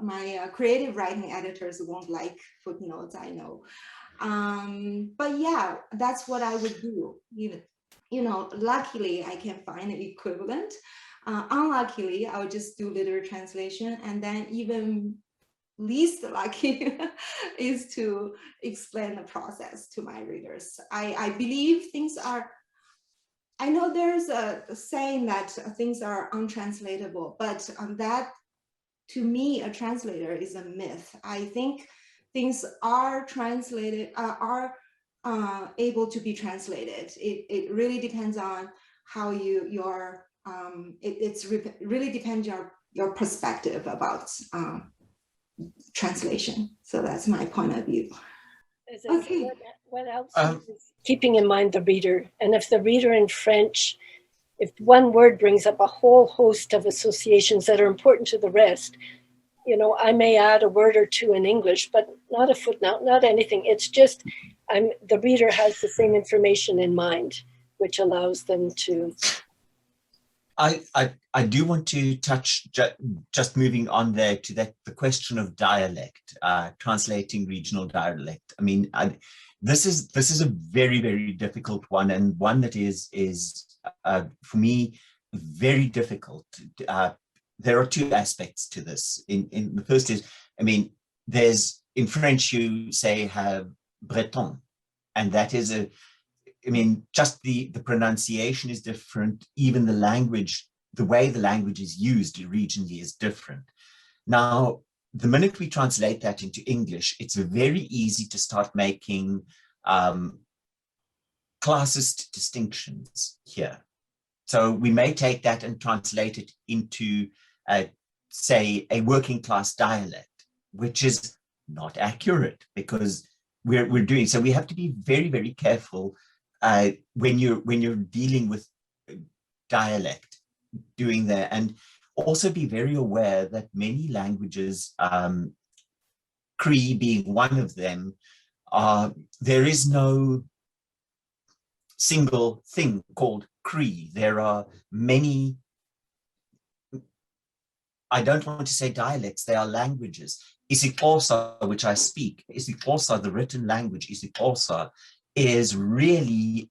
my creative writing editors won't like footnotes, I know. But yeah, that's what I would do. Luckily I can find an equivalent. Unluckily, I would just do literary translation, and then even least lucky is to explain the process to my readers. I believe things are, I know there's a saying that things are untranslatable, but that, to me, a translator is a myth. I think things are translated, are able to be translated. It really depends on how really depends your perspective about translation. So that's my point of view. Okay. What else is keeping in mind the reader? And if the reader in French, if one word brings up a whole host of associations that are important to the rest, I may add a word or two in English, but not a footnote, not anything. It's just the reader has the same information in mind, which allows them to I do want to touch, just moving on there to the question of dialect, translating regional dialect. I mean, this is a very, very difficult one, and one that is for me very difficult. There are two aspects to this. In the first is, I mean, there's, in French you say have Breton, and that is I mean, just the pronunciation is different. Even the language, the way the language is used regionally is different. Now, the minute we translate that into English, it's very easy to start making classist distinctions here. So we may take that and translate it into, say, a working class dialect, which is not accurate because we're doing, so we have to be very, very careful when you're dealing with dialect, doing that, and also be very aware that many languages, Cree being one of them, there is no single thing called Cree. There are many, I don't want to say dialects, they are languages. isiXhosa, which I speak, isiXhosa, the written language, isiXhosa, is really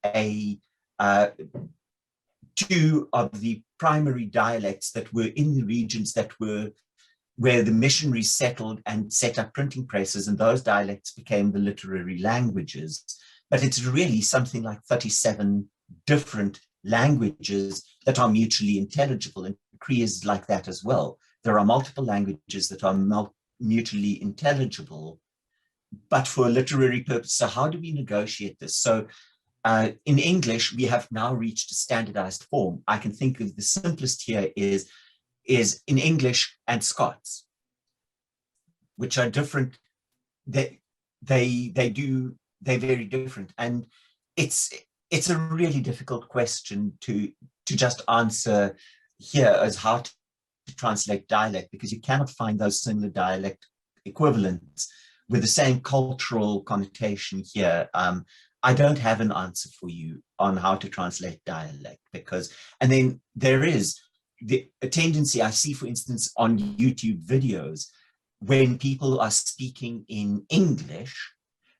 two of the primary dialects that were in the regions that were where the missionaries settled and set up printing presses, and those dialects became the literary languages. But it's really something like 37 different languages that are mutually intelligible, and Cree is like that as well. There are multiple languages that are mutually intelligible, but for a literary purpose. So how do we negotiate this? So in English, we have now reached a standardized form. I can think of the simplest here is in English and Scots, which are different. They're very different. And it's a really difficult question to just answer here as how to translate dialect, because you cannot find those similar dialect equivalents with the same cultural connotation here. I don't have an answer for you on how to translate dialect, because, and then there is a tendency I see, for instance, on YouTube videos, when people are speaking in English,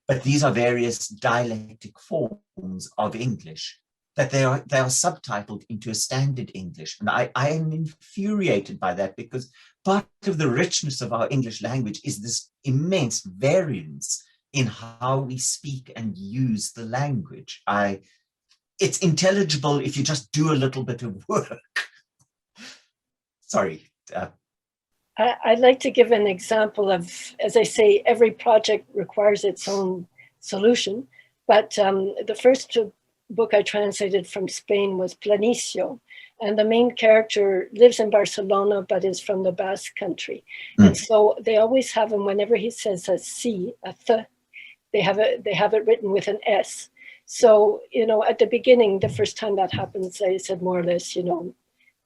but these are various dialectic forms of English, that they are subtitled into a standard English. And I am infuriated by that, because part of the richness of our English language is this immense variance in how we speak and use the language. It's intelligible if you just do a little bit of work. Sorry. I'd like to give an example of, as I say, every project requires its own solution. But the first book I translated from Spain was Planicio. And the main character lives in Barcelona, but is from the Basque country. Mm. And so they always have him, whenever he says a C, a th, they have it written with an S. So, at the beginning, the first time that happens, I said more or less,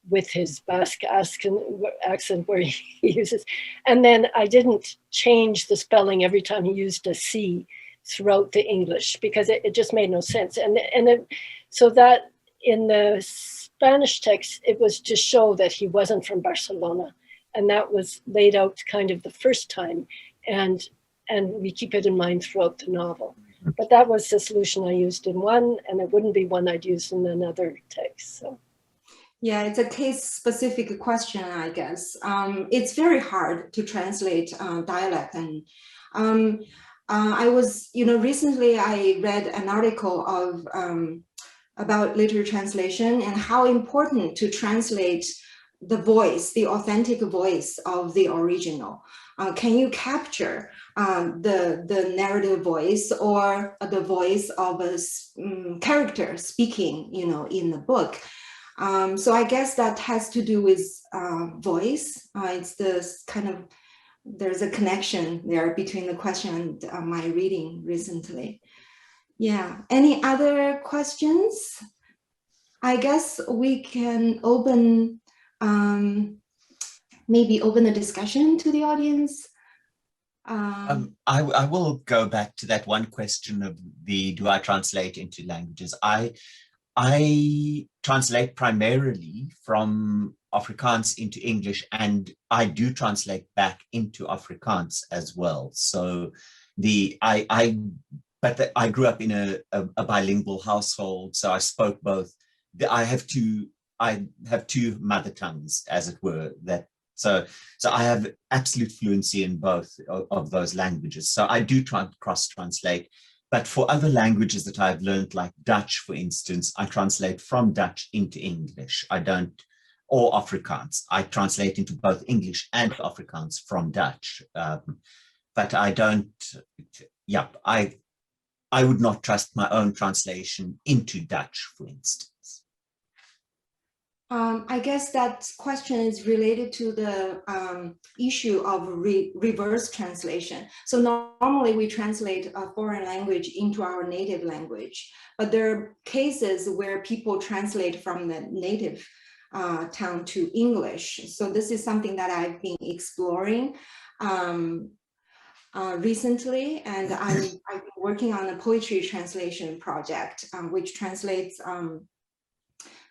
with his Basque accent where he uses, and then I didn't change the spelling every time he used a C throughout the English, because it just made no sense. So that in the Spanish text, it was to show that he wasn't from Barcelona, and that was laid out kind of the first time, and we keep it in mind throughout the novel. But that was the solution I used in one, and it wouldn't be one I'd use in another text. So. Yeah, it's a case-specific question, I guess. It's very hard to translate dialect, and I was, recently I read an article of about literary translation and how important to translate the voice, the authentic voice of the original. Can you capture the narrative voice or the voice of a character speaking, in the book? So I guess that has to do with voice. It's this kind of, there's a connection there between the question and my reading recently. Yeah, any other questions? I guess we can maybe open the discussion to the audience. I will go back to that one question of do I translate into languages? I I translate primarily from Afrikaans into English, and I do translate back into Afrikaans as well. So I grew up in a bilingual household, so I spoke both. I have two mother tongues, as it were. So I have absolute fluency in both of those languages. So I do try and cross-translate. But for other languages that I've learned, like Dutch, for instance, I translate from Dutch into English. I don't, or Afrikaans. I translate into both English and Afrikaans from Dutch. But I don't, I would not trust my own translation into Dutch, for instance. I guess that question is related to the issue of reverse translation. So normally we translate a foreign language into our native language, but there are cases where people translate from the native tongue to English. So this is something that I've been exploring recently, and I've been working on a poetry translation project, which translates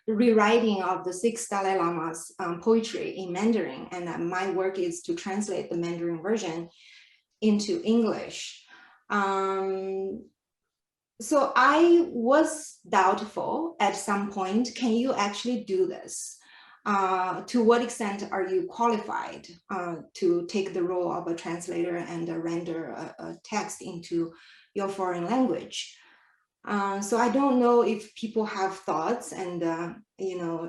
the rewriting of the 6 Dalai Lama's poetry in Mandarin, and my work is to translate the Mandarin version into English. So I was doubtful at some point, can you actually do this? To what extent are you qualified to take the role of a translator and render a text into your foreign language? So I don't know if people have thoughts and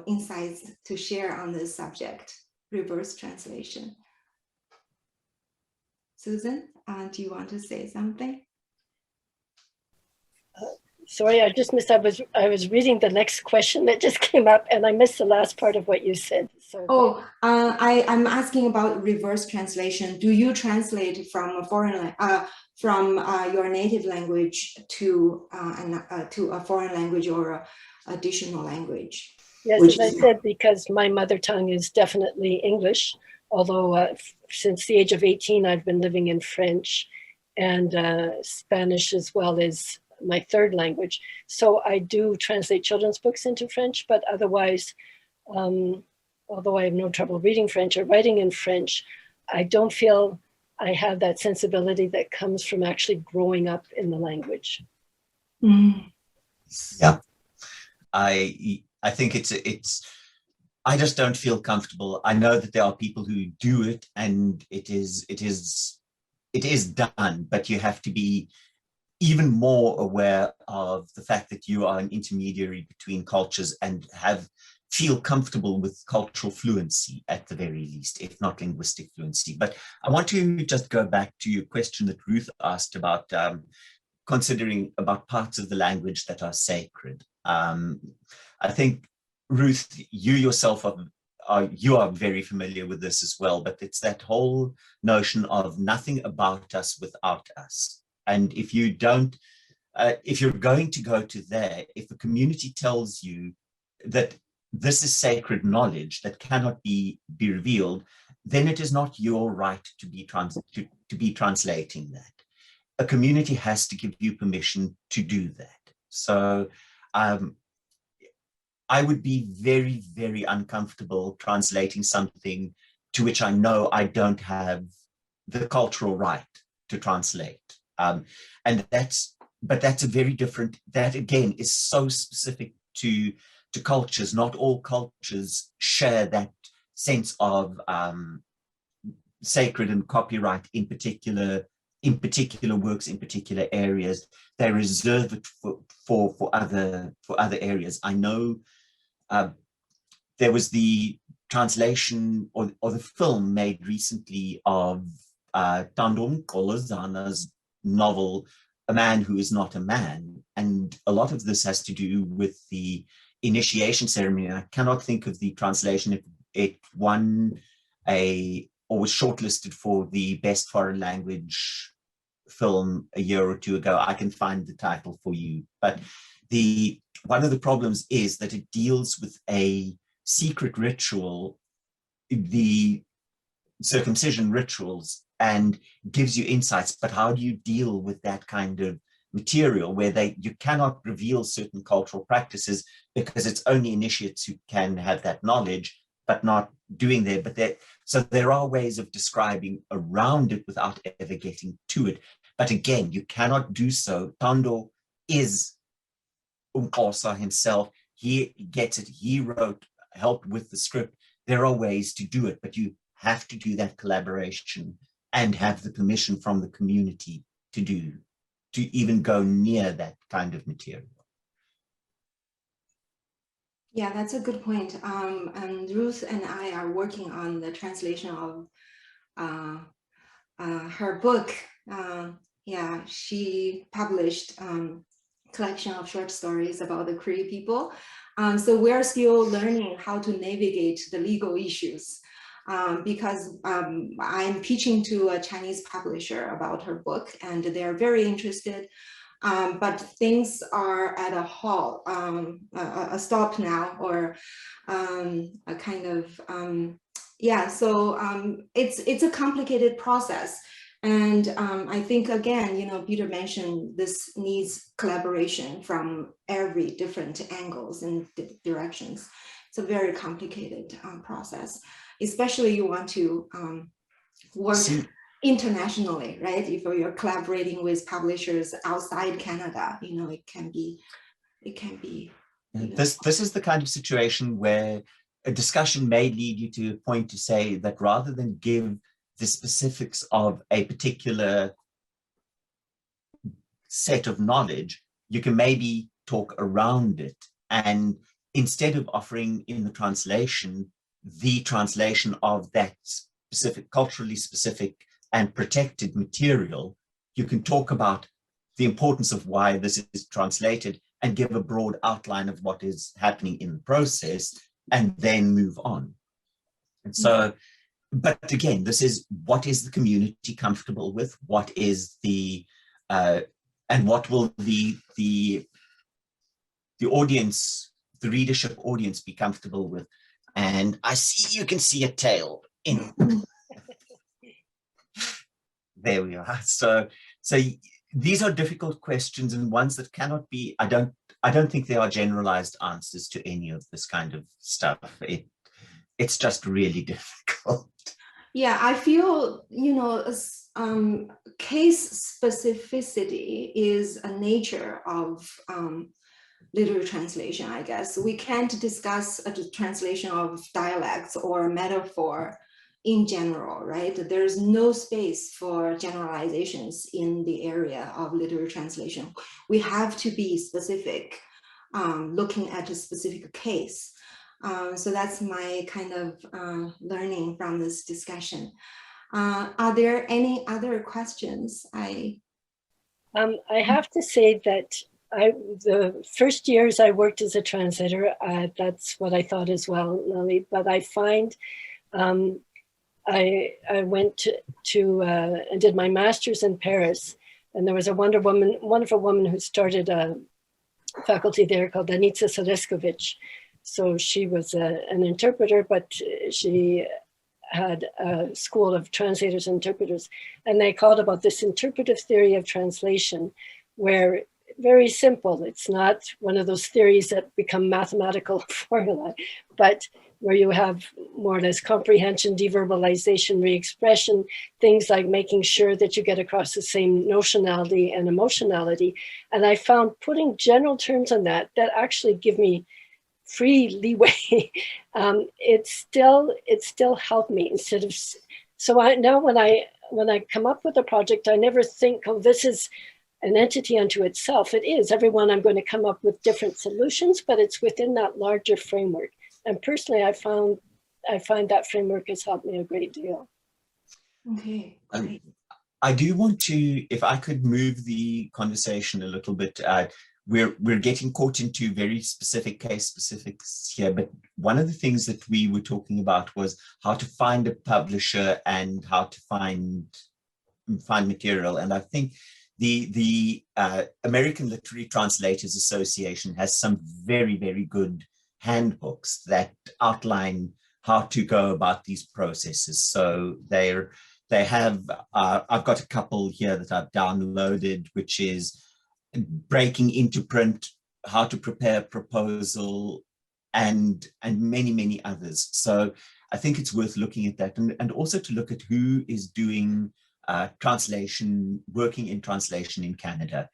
insights to share on this subject, reverse translation. Susan, do you want to say something? Sorry, I just missed. I was reading the next question that just came up, and I missed the last part of what you said. So I'm asking about reverse translation. Do you translate from a foreign from your native language to a foreign language or an additional language? Yes, as I said, because my mother tongue is definitely English, although since the age of 18, I've been living in French and Spanish as well as my third language. So I do translate children's books into French, but otherwise, although I have no trouble reading French or writing in French, I don't feel I have that sensibility that comes from actually growing up in the language. Mm. Yeah, I think it's I just don't feel comfortable. I know that there are people who do it, and it is done, but you have to be even more aware of the fact that you are an intermediary between cultures and feel comfortable with cultural fluency at the very least, if not linguistic fluency. But I want to just go back to your question that Ruth asked about considering about parts of the language that are sacred. I think, Ruth, you yourself you are very familiar with this as well, but it's that whole notion of nothing about us without us. And if you don't, if you're going to go to there, if the community tells you that this is sacred knowledge that cannot be revealed, then it is not your right to be translating that. A community has to give you permission to do that. So I would be very, very uncomfortable translating something to which I know I don't have the cultural right to translate. But that's a very different, that again is so specific to cultures. Not all cultures share that sense of sacred and copyright in particular works, in particular areas. They reserve it for other areas. I know there was the translation or the film made recently of Tandom Kolozana's novel, A Man Who Is Not a Man. And a lot of this has to do with the initiation ceremony. I cannot think of the translation. It won or was shortlisted for the best foreign language film a year or two ago. I can find the title for you. But one of the problems is that it deals with a secret ritual, the circumcision rituals, and gives you insights. But how do you deal with that kind of material where you cannot reveal certain cultural practices because it's only initiates who can have that knowledge, but not doing there. So there are ways of describing around it without ever getting to it. But again, you cannot do so. Tando is Umkosa himself. He gets it. He wrote, helped with the script. There are ways to do it, but you have to do that collaboration and have the permission from the community to even go near that kind of material. Yeah, that's a good point. And Ruth and I are working on the translation of her book. Yeah, she published collection of short stories about the Cree people. So we're still learning how to navigate the legal issues because I'm pitching to a Chinese publisher about her book and they're very interested. But things are at a halt, a stop now, or a kind of, yeah, so it's a complicated process. And I think, again, you know, Peter mentioned this needs collaboration from every different angles and directions. It's a very complicated process, especially you want to work internationally, right? If you're collaborating with publishers outside Canada, you know, it can be. This is the kind of situation where a discussion may lead you to a point to say that rather than give the specifics of a particular set of knowledge, you can maybe talk around it. And instead of offering in the translation of that specific, culturally specific and protected material, you can talk about the importance of why this is translated and give a broad outline of what is happening in the process and then move on. And so, but again, this is what is the community comfortable with? What is the, and what will the audience, the readership audience be comfortable with? And I see you can see a tail in. There we are. So these are difficult questions and ones that cannot be, I don't think there are generalized answers to any of this kind of stuff. It's just really difficult. Yeah, I feel, you know, case specificity is a nature of literary translation, I guess. We can't discuss a translation of dialects or metaphor in general, right? There's no space for generalizations in the area of literary translation. We have to be specific, looking at a specific case. So that's my kind of learning from this discussion. Are there any other questions? I have to say that the first years I worked as a translator, that's what I thought as well, Lily, but I find I went to and did my master's in Paris, and there was a wonderful woman who started a faculty there called Anita Seleskovich. So she was an interpreter, but she had a school of translators and interpreters, and they called about this interpretive theory of translation, where very simple. It's not one of those theories that become mathematical formula, but where you have more or less comprehension, deverbalization, re-expression, things like making sure that you get across the same notionality and emotionality. And I found putting general terms on that actually give me free leeway. It still helped me instead of, so now when I come up with a project, I never think, oh, this is an entity unto itself. It is. Everyone, I'm going to come up with different solutions, but it's within that larger framework. And personally, I find that framework has helped me a great deal. Okay. I do want to, if I could move the conversation a little bit, we're getting caught into very specific case specifics here, but one of the things that we were talking about was how to find a publisher and how to find material. And I think the American Literary Translators Association has some very, very good handbooks that outline how to go about these processes. So they have, I've got a couple here that I've downloaded, which is breaking into print, how to prepare a proposal, and many others. So I think it's worth looking at that, and also to look at who is doing translation, working in translation in Canada.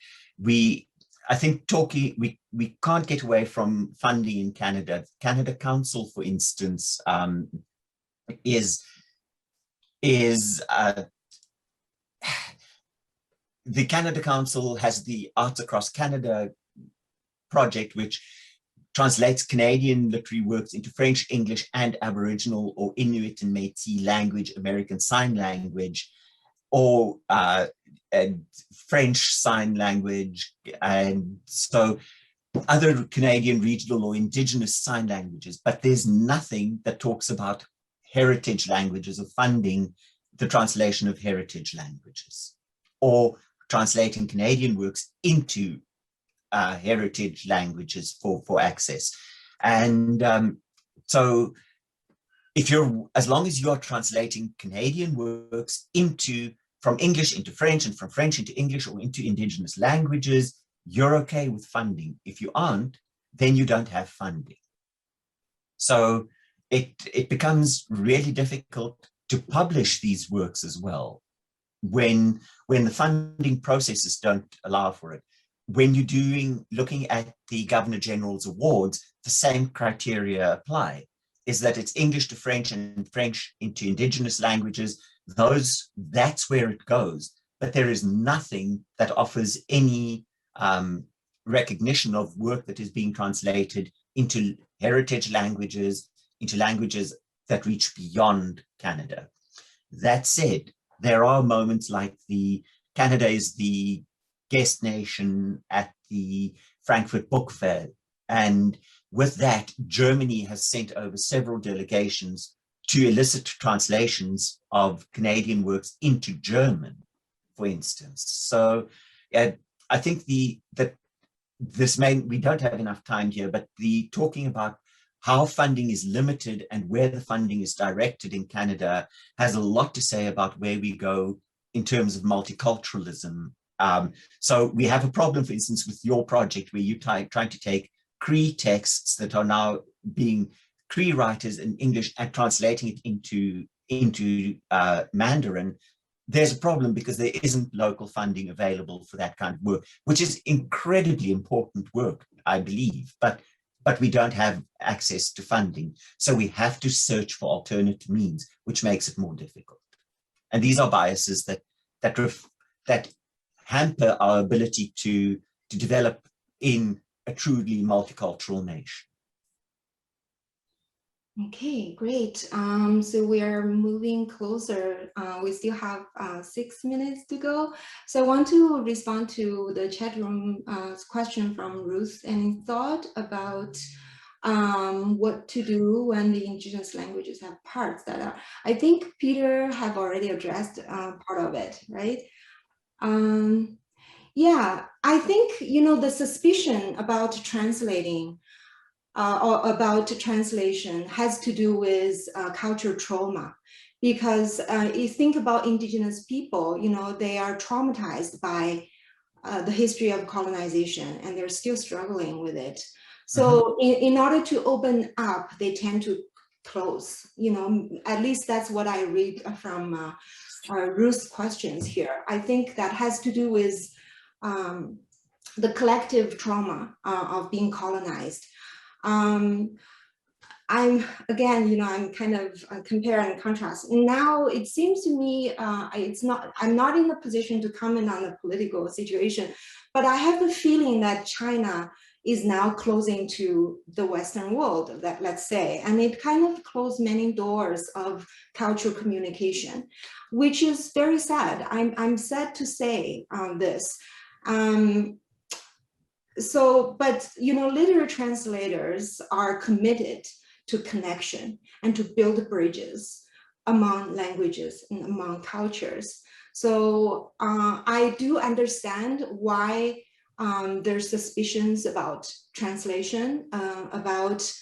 I think we can't get away from funding in Canada. Canada Council, for instance, is the Canada Council has the Arts Across Canada project, which translates Canadian literary works into French, English, and Aboriginal or Inuit and Métis language, American Sign Language, or French Sign Language, and so other Canadian regional or Indigenous sign languages. But there's nothing that talks about heritage languages or funding the translation of heritage languages, or translating Canadian works into heritage languages for access. And so as long as you're translating Canadian works from English into French and from French into English or into Indigenous languages, you're okay with funding. If you aren't, then you don't have funding. So it becomes really difficult to publish these works as well when the funding processes don't allow for it. When you're looking at the Governor General's awards, the same criteria apply, is that it's English to French and French into Indigenous languages. That's where it goes. But there is nothing that offers any recognition of work that is being translated into heritage languages, into languages that reach beyond Canada. That said, there are moments like Canada is the guest nation at the Frankfurt Book Fair. And with that, Germany has sent over several delegations to elicit translations of Canadian works into German, for instance. So I think we don't have enough time here, but talking about how funding is limited and where the funding is directed in Canada has a lot to say about where we go in terms of multiculturalism. So we have a problem, for instance, with your project where you're trying to take Cree texts that are now being Cree writers in English and translating it into Mandarin. There's a problem because there isn't local funding available for that kind of work, which is incredibly important work, I believe, but we don't have access to funding. So we have to search for alternative means, which makes it more difficult. And these are biases that hamper our ability to develop in a truly multicultural nation. Okay, great. So we are moving closer. We still have 6 minutes to go. So I want to respond to the chat room question from Ruth and thought about what to do when the Indigenous languages have parts that are, I think Peter have already addressed part of it, right? Yeah, I think, the suspicion about translating or about translation has to do with cultural trauma, because you think about Indigenous people, they are traumatized by the history of colonization and they're still struggling with it. So in order to open up, they tend to close, at least that's what I read from Ruth's questions here. I think that has to do with the collective trauma of being colonized. I'm kind of compare and contrast. Now it seems to me I'm not in a position to comment on the political situation, but I have the feeling that China is now closing to the Western world, let's say, and it kind of closed many doors of cultural communication, which is very sad. I'm sad to say this. But literary translators are committed to connection and to build bridges among languages and among cultures. So I do understand why there's suspicions about translation, about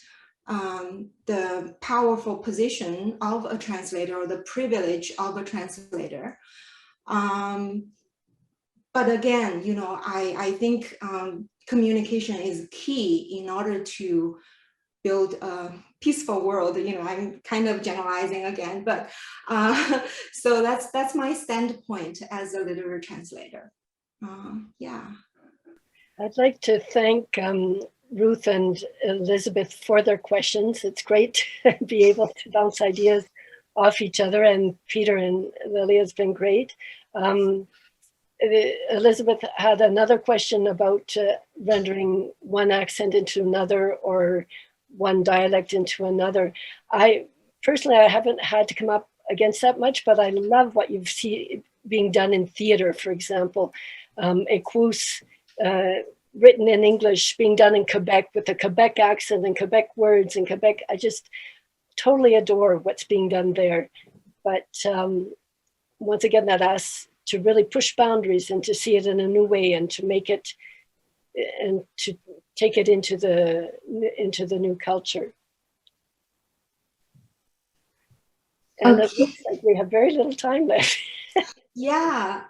the powerful position of a translator or the privilege of a translator. but again, you know, I think communication is key in order to build a peaceful world. You know, I'm kind of generalizing again, but so that's my standpoint as a literary translator. Yeah. I'd like to thank Ruth and Elizabeth for their questions. It's great to be able to bounce ideas off each other, and Peter and Lily has been great. Elizabeth had another question about rendering one accent into another or one dialect into another. Personally, I haven't had to come up against that much, but I love what you've seen being done in theater, for example. Écouse, written in English, being done in Quebec with a Quebec accent and Quebec words and Quebec. I just totally adore what's being done there. But once again, that asks to really push boundaries and to see it in a new way and to make it and to take it into the new culture. And it looks like we have very little time left. Yeah,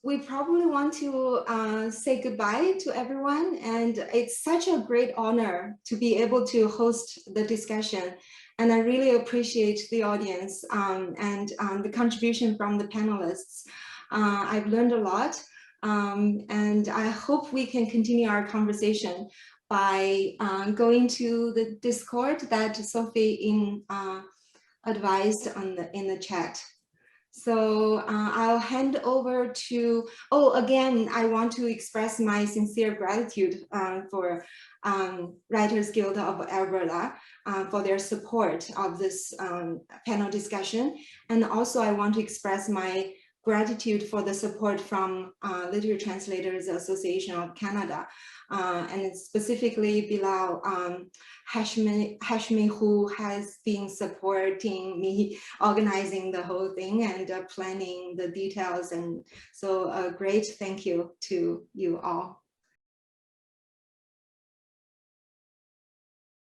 we probably want to say goodbye to everyone, and it's such a great honor to be able to host the discussion. And I really appreciate the audience and the contribution from the panelists. I've learned a lot, and I hope we can continue our conversation by going to the Discord that Sophie advised in the chat. So I'll hand over to, again, I want to express my sincere gratitude for Writers Guild of Alberta for their support of this panel discussion. And also I want to express my gratitude for the support from Literary Translators Association of Canada, and specifically Bilal Hashmi, who has been supporting me, organizing the whole thing and planning the details. And so a great thank you to you all.